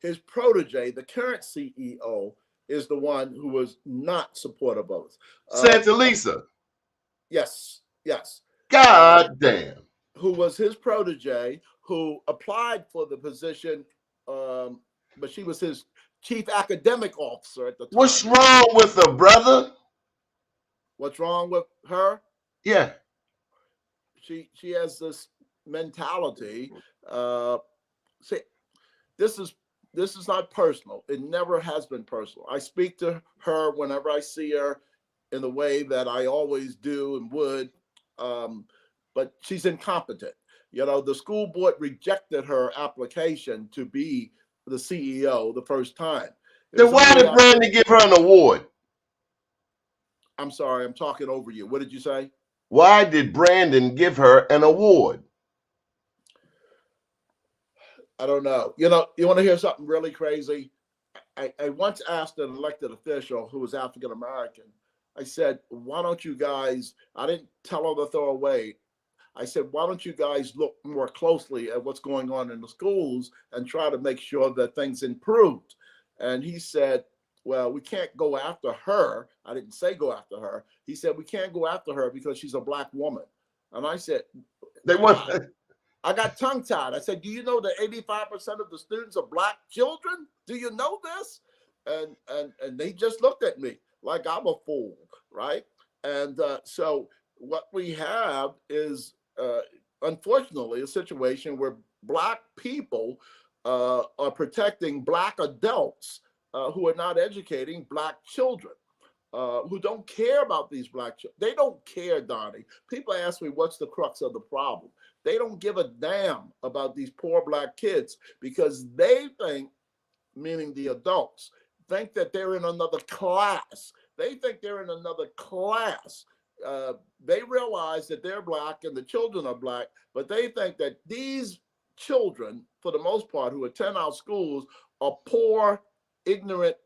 His protege, the current CEO, is the one who was not supportive of us. Santa Lisa. Yes. God damn. Who was his protege, who applied for the position, but she was his chief academic officer at the time. What's wrong with her, brother? What's wrong with her? Yeah. She has this mentality. See, this is not personal. It never has been personal. I speak to her whenever I see her in the way that I always do and would, but she's incompetent. You know, the school board rejected her application to be the CEO the first time. Then why did Brandon give her an award? I'm sorry, I'm talking over you. What did you say? Why did Brandon give her an award? I don't know. You know, you want to hear something really crazy? I once asked an elected official who was African American, I said, why don't you guys, I didn't tell her to throw away. I said, why don't you guys look more closely at what's going on in the schools and try to make sure that things improved? And he said, well, we can't go after her. I didn't say go after her. He said, we can't go after her because she's a Black woman. And I said, They want. I got tongue tied. I said, do you know that 85% of the students are Black children? Do you know this? And they just looked at me like I'm a fool, right? And so what we have is, unfortunately, a situation where Black people are protecting Black adults who are not educating Black children, who don't care about these Black children. They don't care, Donnie. People ask me, what's the crux of the problem? They don't give a damn about these poor Black kids because they think, meaning the adults, think that they're in another class. They think they're in another class. They realize that they're Black and the children are Black, but they think that these children, for the most part, who attend our schools are poor, ignorant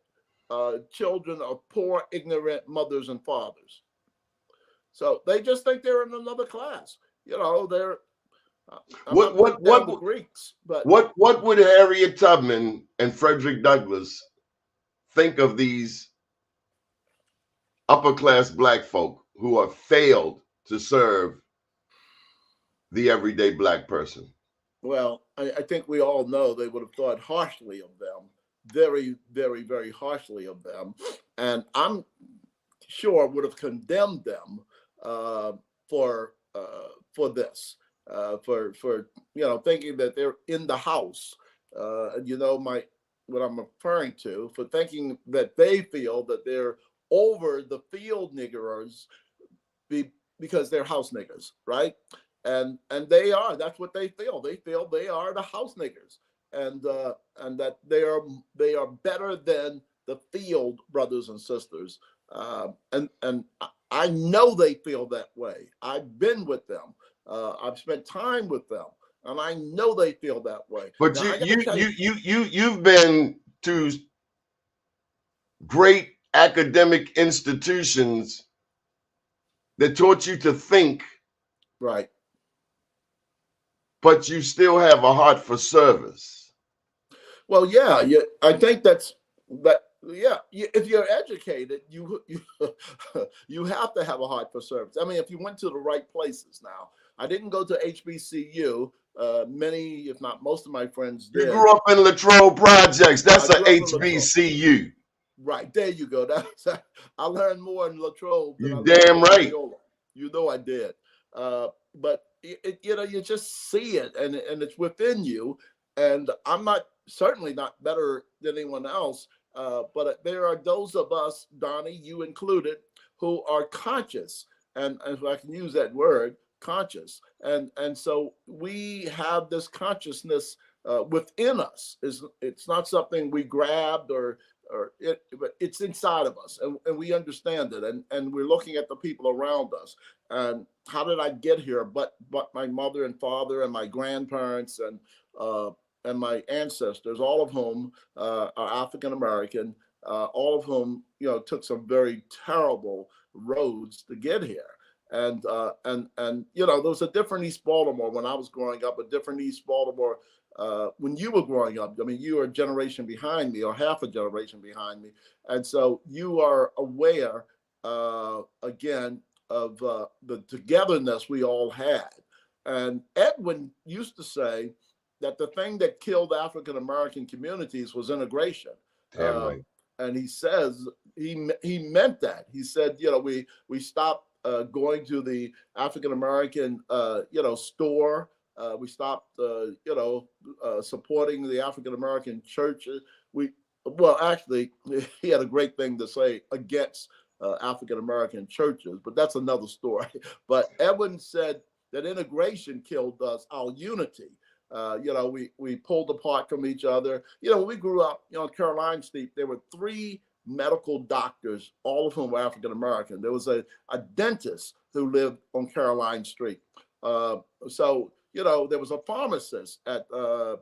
children of poor, ignorant mothers and fathers. So they just think they're in another class. You know, they're what the Greeks, but what would Harriet Tubman and Frederick Douglass think of these upper class Black folk who have failed to serve the everyday Black person? Well, I think we all know they would have thought harshly of them, very, very, very harshly of them, and I'm sure would have condemned them for this. For thinking that they're in the house, what I'm referring to, for thinking that they feel that they're over the field niggers because they're house niggers, right? And they are. That's what they feel. They feel they are the house niggers, and that they are better than the field brothers and sisters. And I know they feel that way. I've been with them. I've spent time with them, and I know they feel that way. But now, you've been to great academic institutions that taught you to think, right? But you still have a heart for service. Well, yeah, I think that's that. Yeah, if you're educated, you you have to have a heart for service. I mean, if you went to the right places. Now, I didn't go to HBCU. Many, if not most of my friends did. You grew up in Latrobe Projects. That's an HBCU. Right, there you go. I learned more in Latrobe. You damn right. You know I did. But you just see it, and it's within you. And I'm certainly not better than anyone else. But there are those of us, Donnie, you included, who are conscious, and if I can use that word, conscious, and so we have this consciousness within us. It's not something we grabbed but it's inside of us, and we understand it, and we're looking at the people around us. And how did I get here? But my mother and father and my grandparents and my ancestors, all of whom are African American, all of whom took some very terrible roads to get here. And there was a different East Baltimore when I was growing up, a different East Baltimore when you were growing up. I mean, you are a generation behind me, or half a generation behind me, and so you are aware again of the togetherness we all had. And Edwin used to say that the thing that killed African American communities was integration. Right. And he says he meant that. He said, we stopped going to the African American store. We stopped supporting the African American churches. Actually, he had a great thing to say against African American churches, but that's another story. But Edwin said that integration killed us, our unity. We pulled apart from each other. When we grew up, on Caroline Street, there were 3 medical doctors, all of whom were African American. There was a dentist who lived on Caroline Street. So there was a pharmacist at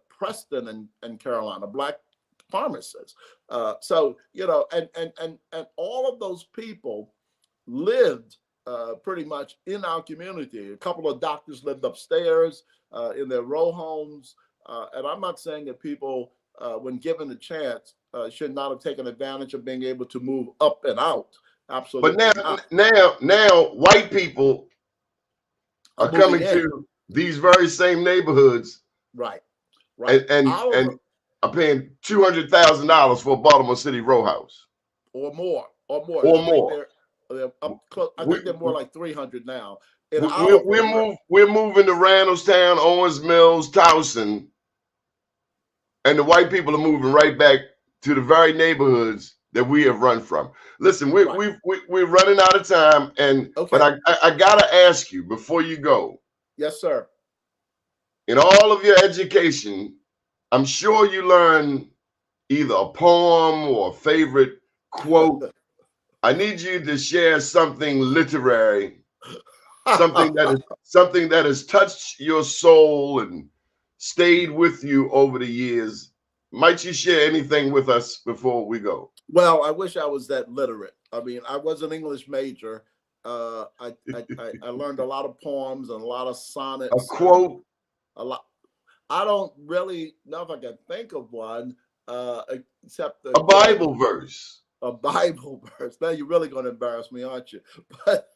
Preston and Caroline, a Black pharmacist. And all of those people lived pretty much in our community. A couple of doctors lived upstairs in their row homes. And I'm not saying that people, when given a chance, should not have taken advantage of being able to move up and out. Absolutely. But now, white people are coming to these very same neighborhoods, right, and are paying $200,000 for a Baltimore City row house, or more. Or I more. think they're up close. I think they're more like 300 now. We're moving to Randallstown, Owens Mills, Towson, and the white people are moving right back to the very neighborhoods that we have run from. Listen, we're running out of time, but I gotta ask you before you go. Yes, sir. In all of your education, I'm sure you learned either a poem or a favorite quote. I need you to share something literary, something that has touched your soul and stayed with you over the years. Might you share anything with us before we go? Well, I wish I was that literate. I mean, I was an English major. I learned a lot of poems and a lot of sonnets. A quote? A lot. I don't really know if I can think of one, except a Bible verse. A Bible verse. Now you're really going to embarrass me, aren't you? But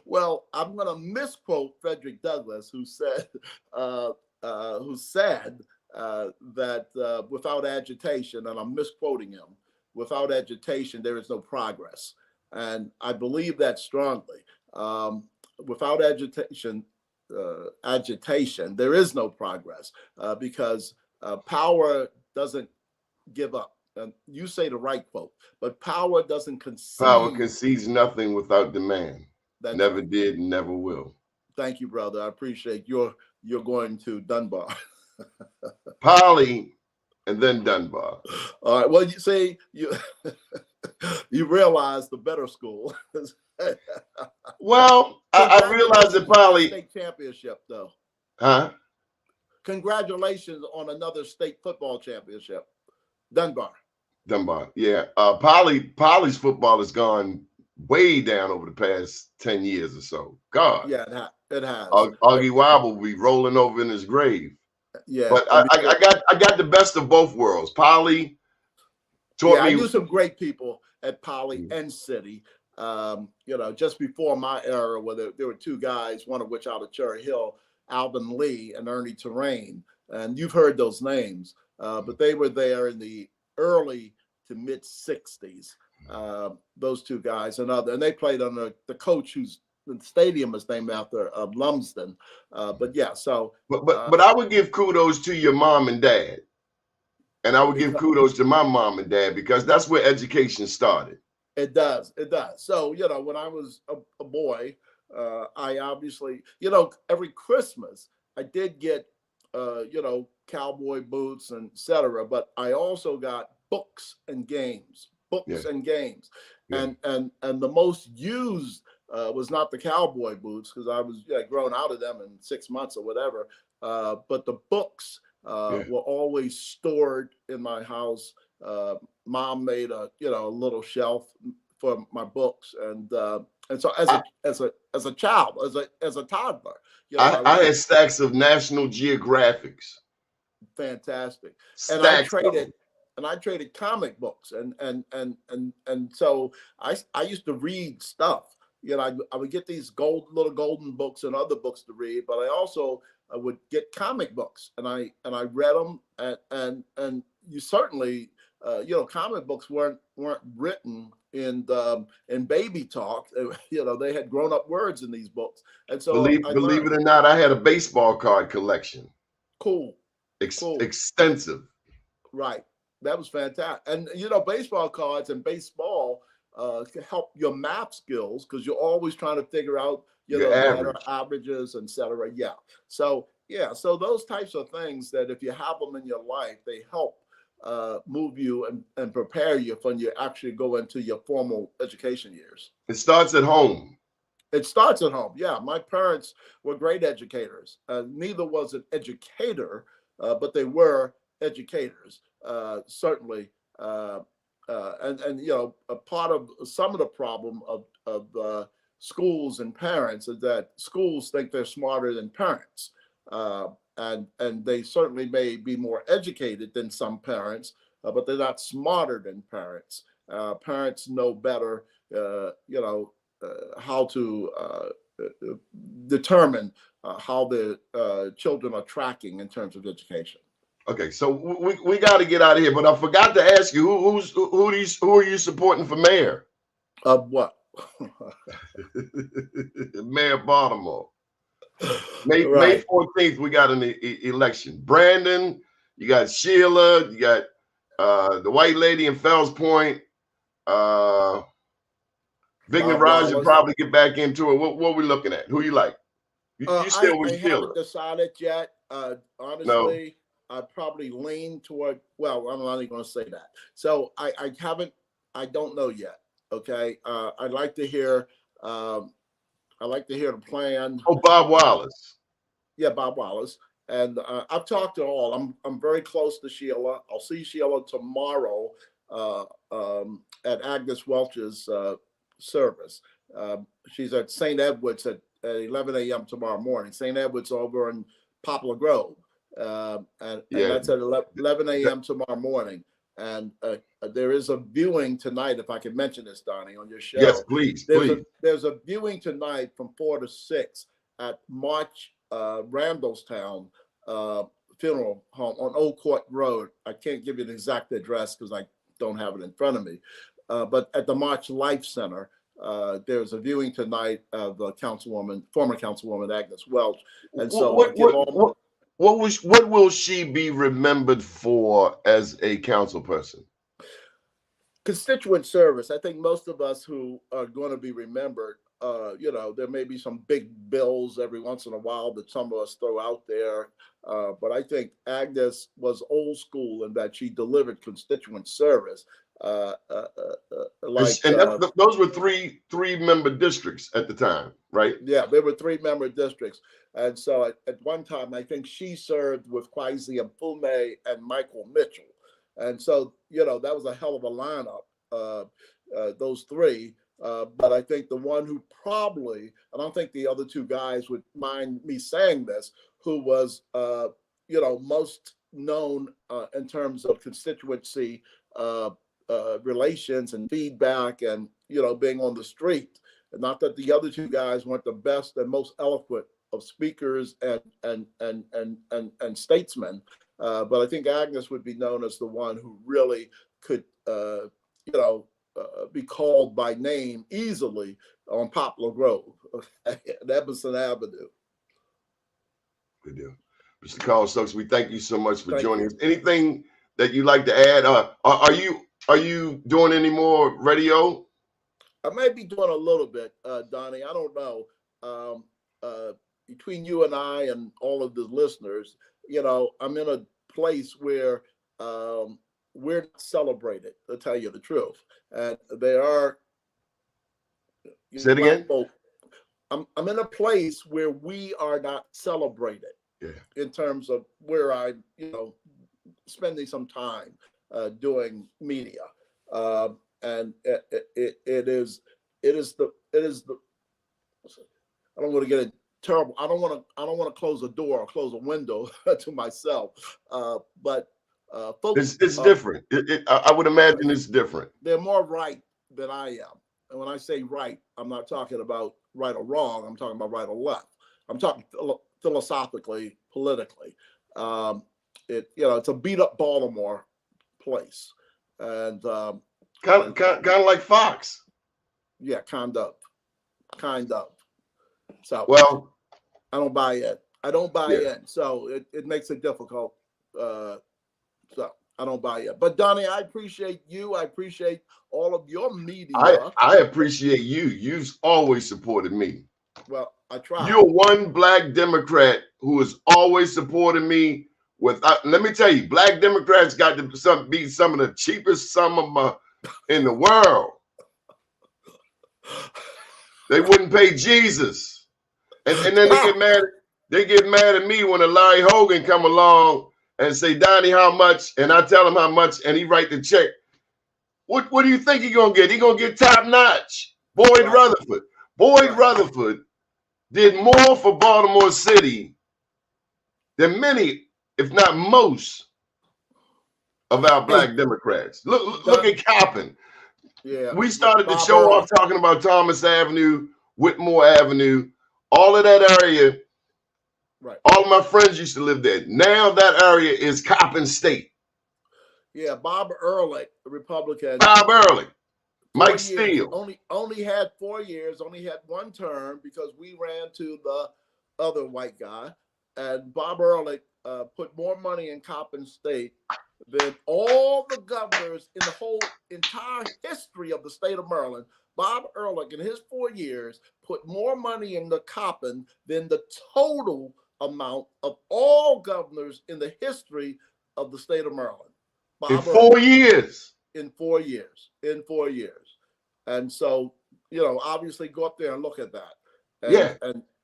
well, I'm going to misquote Frederick Douglass, who said that without agitation, and I'm misquoting him, without agitation, there is no progress. And I believe that strongly. Without agitation, there is no progress, because power doesn't give up. And you say the right quote, but power doesn't concede. Power concedes nothing without demand. That's never right. Did and never will. Thank you, brother. I appreciate you're going to Dunbar. Poly and then Dunbar. All right. Well, you see, you realize the better school. Well, I realize that Poly state championship though. Huh? Congratulations on another state football championship. Dunbar. Yeah. Poly's football has gone way down over the past 10 years or so. God. Yeah, it has. Augie Wobble will be rolling over in his grave. Yeah. But I got the best of both worlds. Poly taught me. I knew some great people at Poly and City. Just before my era, where there were two guys, one of which out of Cherry Hill, Alvin Lee and Ernie Terrain. And you've heard those names, but they were there in the early to mid 60s. Those two guys and they played under the coach whose the stadium is named after, Lumsden. But I would give kudos to your mom and dad, and I would give kudos to my mom and dad, because that's where education started. It does. So when I was a boy, I obviously, every Christmas I did get cowboy boots and etc. But I also got books and games. Yeah. And the most used was not the cowboy boots, because I was grown out of them in 6 months or whatever. But the books were always stored in my house. Mom made a little shelf for my books, and so as a child, as a toddler, I had stacks of National Geographics. Fantastic. Stacks and I traded comic books, and so I used to read stuff. I would get these little golden books and other books to read, but I also would get comic books, and I read them, and you certainly comic books weren't written in baby talk. They had grown up words in these books, and so believe it or not, I had a baseball card collection. Cool. Extensive. Right. That was fantastic. And baseball cards and baseball can help your math skills, because you're always trying to figure out better averages, etc. Yeah. So those types of things, that if you have them in your life, they help move you and prepare you for when you actually go into your formal education years. It starts at home. Yeah. My parents were great educators. Neither was an educator, but they were educators. Certainly, and you know, a part of some of the problem of schools and parents is that schools think they're smarter than parents, and they certainly may be more educated than some parents, but they're not smarter than parents. Parents know better, you know, how to determine how the children are tracking in terms of education. Okay, so we got to get out of here, but I forgot to ask you who are you supporting for mayor? Of what? Mayor of Baltimore. May 14th, we got an election. Brandon, you got Sheila, you got the white lady in Fells Point. Vigna Raj will probably get back into it. What we looking at? Who you like? You still with Sheila? I haven't decided yet. Honestly, I probably lean toward. Well, I'm not even going to say that. So I haven't. I don't know yet. Okay. I'd like to hear. I like to hear the plan. Oh, Bob Wallace. Yeah, Bob Wallace. And I've talked to all. I'm very close to Sheila. I'll see Sheila tomorrow at Agnes Welch's service. She's at St. Edward's at 11 a.m. tomorrow morning. St. Edward's over in Poplar Grove. And that's at 11 a.m. tomorrow morning. And there is a viewing tonight, if I can mention this, Donnie, on your show. Yes, please. There's a viewing tonight from 4 to 6 at March Randallstown Funeral Home on Old Court Road. I can't give you an exact address because I don't have it in front of me. But at the March Life Center, there's a viewing tonight of former Councilwoman Agnes Welch. And so what will she be remembered for as a council person? Constituent service. I think most of us who are going to be remembered, you know, there may be some big bills every once in a while that some of us throw out there. But I think Agnes was old school in that she delivered constituent service. Those were three member districts at the time, right? Yeah, there were 3 member districts. And so at one time, I think she served with Kwesi Mfume and Michael Mitchell. And so, you know, that was a hell of a lineup, those 3. But I think the one who probably, I don't think the other 2 guys would mind me saying this, who was, you know, most known in terms of constituency relations and feedback and, you know, being on the street. And not that the other 2 guys weren't the best and most eloquent of speakers and statesmen, but I think Agnes would be known as the one who really could, you know, be called by name easily on Poplar Grove, and Emerson Avenue. Good deal. Mr. Carl Stokes, we thank you so much for joining us. Anything that you'd like to add? Are you doing any more radio? I may be doing a little bit, Donnie. I don't know. Between you and I and all of the listeners, you know, I'm in a place where we're not celebrated, to tell you the truth. And there are. Say it again. I'm in a place where we are not celebrated. Yeah. In terms of where I'm, you know, spending some time doing media, and it is the. I don't want to get it terrible. I don't want to close a door or close a window to myself. But folks, it's different. I would imagine it's different. They're more right than I am. And when I say right, I'm not talking about right or wrong. I'm talking about right or left. I'm talking philosophically, politically. It's a beat up Baltimore place, and kind of like Fox. Yeah, kind of. So well, I don't buy it. In. So it makes it difficult. So I don't buy it. But Donnie, I appreciate you. I appreciate all of your media. I appreciate you. You've always supported me. Well, I try. You're one Black Democrat who has always supported me. Let me tell you, Black Democrats got to be some of the cheapest in the world. They wouldn't pay Jesus, and then they get mad at me when a Larry Hogan come along and say, Donnie, how much? And I tell him how much, and he write the check. What do you think he's gonna get? He's gonna get top notch. Boyd Right. Rutherford. Boyd Right. Rutherford did more for Baltimore City than many, if not most, of our black Democrats. Look at Coppin. Yeah. We started the Bob show Earl. off talking about Thomas Avenue, Whitmore Avenue, all of that area. Right. All of my friends used to live there. Now that area is Coppin State. Yeah, Bob Ehrlich, the Republican. Bob Early, 4 Mike years, Steele. only had 4 years, only had one term because we ran to the other white guy, and Bob Ehrlich put more money in Coppin State than all the governors in the whole entire history of the state of Maryland. Bob Ehrlich, in his 4 years, put more money into Coppin than the total amount of all governors in the history of the state of Maryland. Bob In Ehrlich. 4 years. In 4 years. In 4 years. And so, you know, obviously go up there and look at that.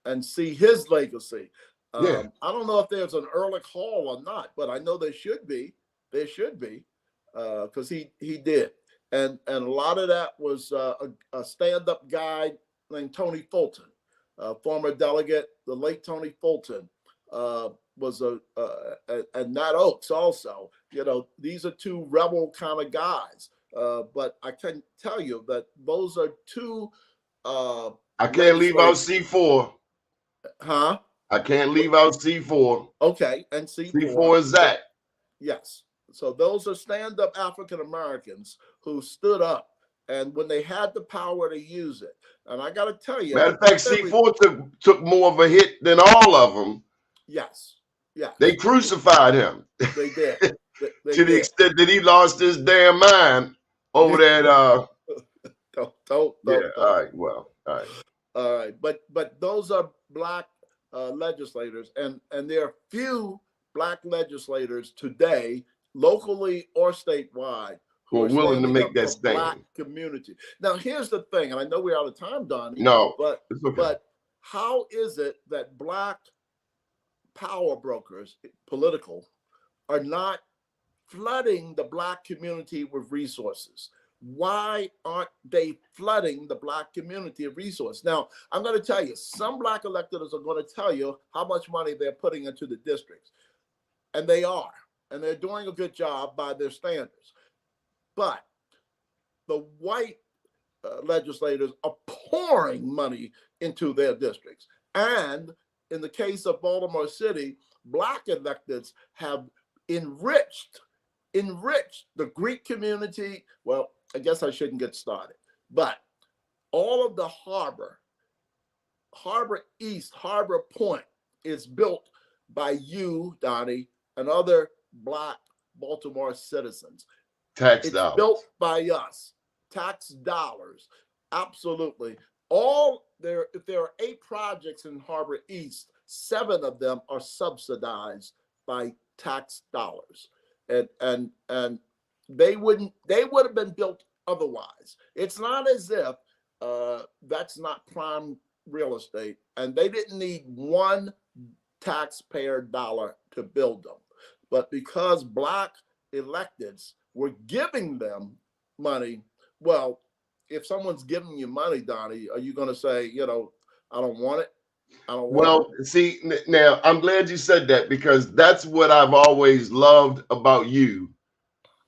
And see his legacy. I don't know if there's an Ehrlich Hall or not, but I know there should be. There should be, because he did. And a lot of that was a stand-up guy named Tony Fulton, former delegate. The late Tony Fulton was and Nat Oaks also. You know, these are two rebel kind of guys. But I can tell you that those are two. I can't leave out C4. Huh? I can't leave out C4. Okay, and C4. C4 is that. Yes. So those are stand-up African Americans who stood up, and when they had the power to use it. And I got to tell you, Matter of fact, C4 took more of a hit than all of them. Yes. Yeah. They crucified him. They did. They To the extent that he lost his damn mind over that. All right. Well. All right. But those are black legislators, and there are few black legislators today, locally or statewide, who are willing to make that stand. Black community. Now, here's the thing, and I know we're out of time, Doni. No, but okay. But how is it that black power brokers, political, are not flooding the black community with resources? Why aren't they flooding the black community of resources? Now, I'm going to tell you, some black electors are going to tell you how much money they're putting into the districts. And they are. And they're doing a good job by their standards. But the white legislators are pouring money into their districts. And in the case of Baltimore City, black electeds have enriched the Greek community. Well, I guess I shouldn't get started. But all of the harbor East, Harbor Point is built by you, Doni, and other black Baltimore citizens. Tax It's dollars. built by us. Tax dollars. Absolutely. If there are 8 projects in Harbor East, 7 of them are subsidized by tax dollars. And they would have been built otherwise. It's not as if that's not prime real estate, and they didn't need one taxpayer dollar to build them. But because black electeds were giving them money, well, if someone's giving you money, Doni, are you going to say, you know, I don't want it? I don't want it. See, now I'm glad you said that, because that's what I've always loved about you.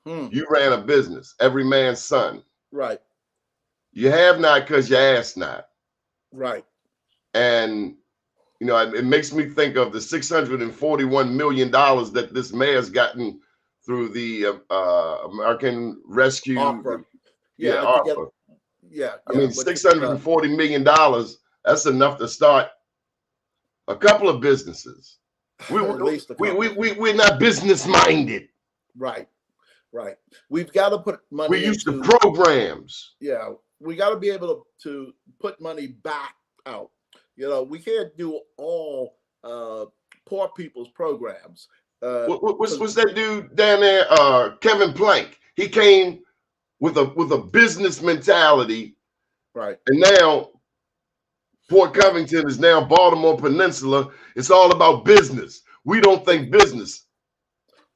You ran a business, every man's son. Right. You have not because you ask not. Right. And, you know, it makes me think of the $641 million that this mayor's gotten through the American Rescue. ARPA. ARPA. I mean, $640 million, that's enough to start a couple of businesses. We're not business minded. Right. Right. We've got to put money. We used to programs. Yeah. We got to be able to put money back out. You know, we can't do all poor people's programs. What's that dude down there? Kevin Plank. He came with a business mentality. Right. And now Port Covington is now Baltimore Peninsula. It's all about business. We don't think business.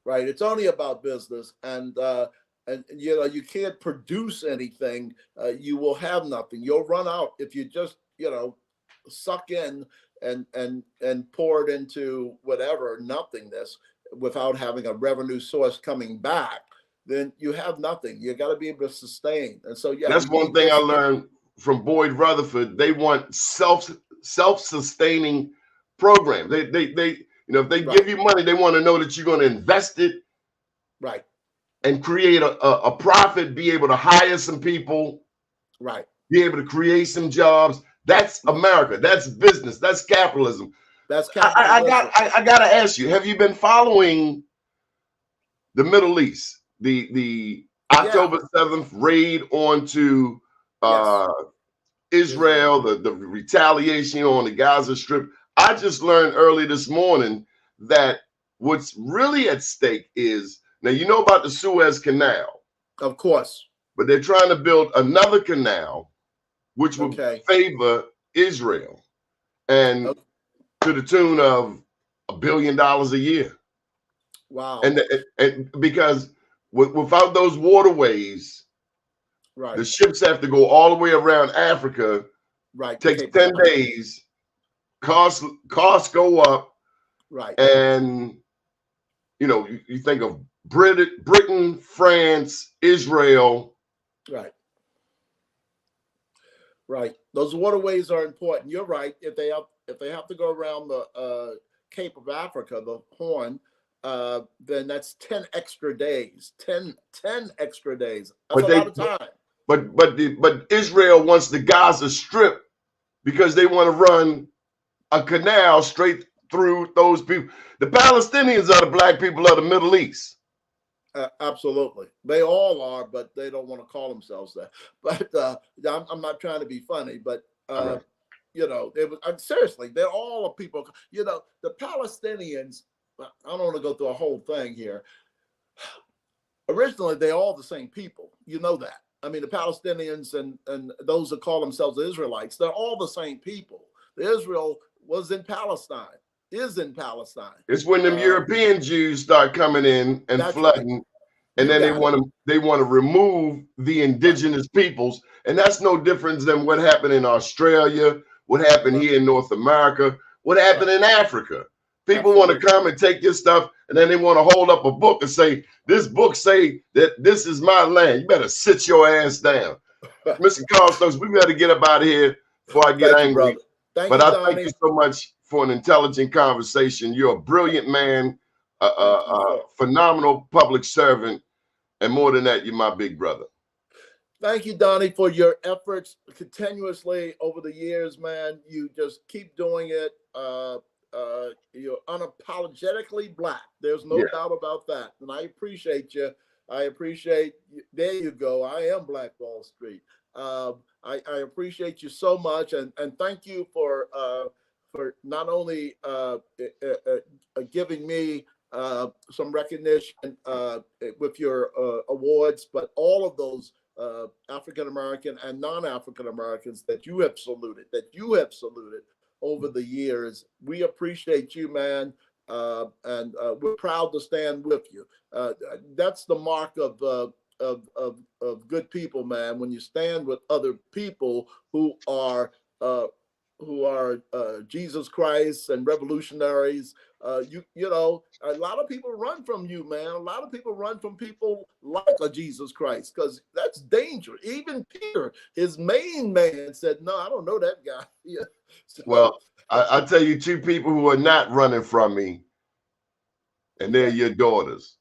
Right. It's only about business. And and you know, you can't produce anything, you will have nothing. You'll run out if you just, you know, suck in and pour it into whatever nothingness without having a revenue source coming back. Then you have nothing. You got to be able to sustain. And so, yeah, That's one thing I learned from Boyd Rutherford. They want self-sustaining programs. They you know, if they give you money, they want to know that you're going to invest it, right, and create a profit, be able to hire some people, right, be able to create some jobs. That's America. That's business. That's capitalism. That's capitalism. I got to ask you, have you been following the Middle East? The October 7th raid onto Israel, the retaliation on the Gaza Strip. I just learned early this morning that what's really at stake is, now you know about the Suez Canal. Of course. But they're trying to build another canal which would favor Israel, and to the tune of $1 billion a year. Wow. And because without those waterways, the ships have to go all the way around Africa. Right. Takes 10 days. Costs go up. Right. And you know, you think of Britain, France, Israel. Right. Right. Those waterways are important. You're right. If they have to go around the Cape of Africa, the Horn, then that's 10 extra days. 10 extra days. That's a lot of time. But Israel wants the Gaza Strip because they want to run a canal straight through those people. The Palestinians are the black people of the Middle East. Absolutely. They all are, but they don't want to call themselves that. But I'm not trying to be funny, but you know, seriously, they're all people. You know, the Palestinians, I don't want to go through a whole thing here. Originally, they're all the same people. You know that. I mean, the Palestinians and those that call themselves Israelites, they're all the same people. Israel was in Palestine, is in Palestine. It's when them European Jews start coming in and flooding, and then they want to remove the indigenous peoples, and that's no different than what happened in Australia, what happened here in North America, what happened in Africa. People want to come and take your stuff, and then they want to hold up a book and say, this book say that this is my land. You better sit your ass down. Mr. Carl Stokes, we better get up out of here before I get angry. But I thank you so much for an intelligent conversation. You're a brilliant man, a phenomenal public servant, and more than that, you're my big brother. Thank you, Donnie, for your efforts continuously over the years, man. You just keep doing it. You're unapologetically black. There's no doubt about that. And I appreciate you. I appreciate you. There you go. I am Black Wall Street. I appreciate you so much. And thank you for not only giving me some recognition with your awards, but all of those African-American and non-African Americans that you have saluted, over the years. We appreciate you, man, and we're proud to stand with you. That's the mark of good people, man. When you stand with other people who are Jesus Christ and revolutionaries, you know, a lot of people run from you, man. A lot of people run from people like a Jesus Christ because that's dangerous. Even Peter, his main man, said, "No, I don't know that guy." Yeah. So, well, I'll tell you two people who are not running from me, and they're your daughters.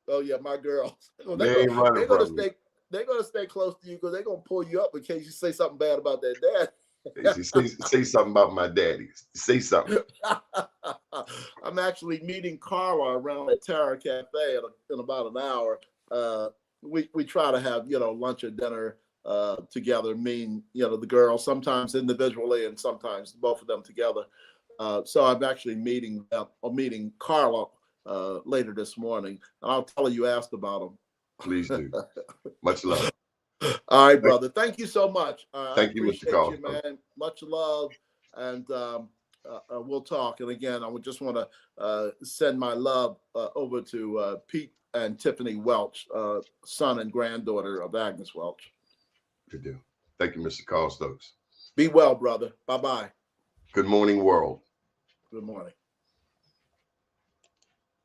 Oh yeah, my girls. They ain't running from me. They're gonna stay close to you because they're gonna pull you up in case you say something bad about their dad. Say something about my daddy. Say something. I'm actually meeting Carla around at Terra Cafe in about an hour. We try to have, you know, lunch or dinner together. Me, you know, the girls, sometimes individually and sometimes both of them together. So I'm actually meeting Carla later this morning. I'll tell her you asked about them. Please do. Much love. All right, brother. Thank you so much. Thank you, Mr. Carl. Man. Much love. And we'll talk. And again, I would just want to send my love over to Pete and Tiffany Welch, son and granddaughter of Agnes Welch. Good deal. Thank you, Mr. Carl Stokes. Be well, brother. Bye-bye. Good morning, world. Good morning.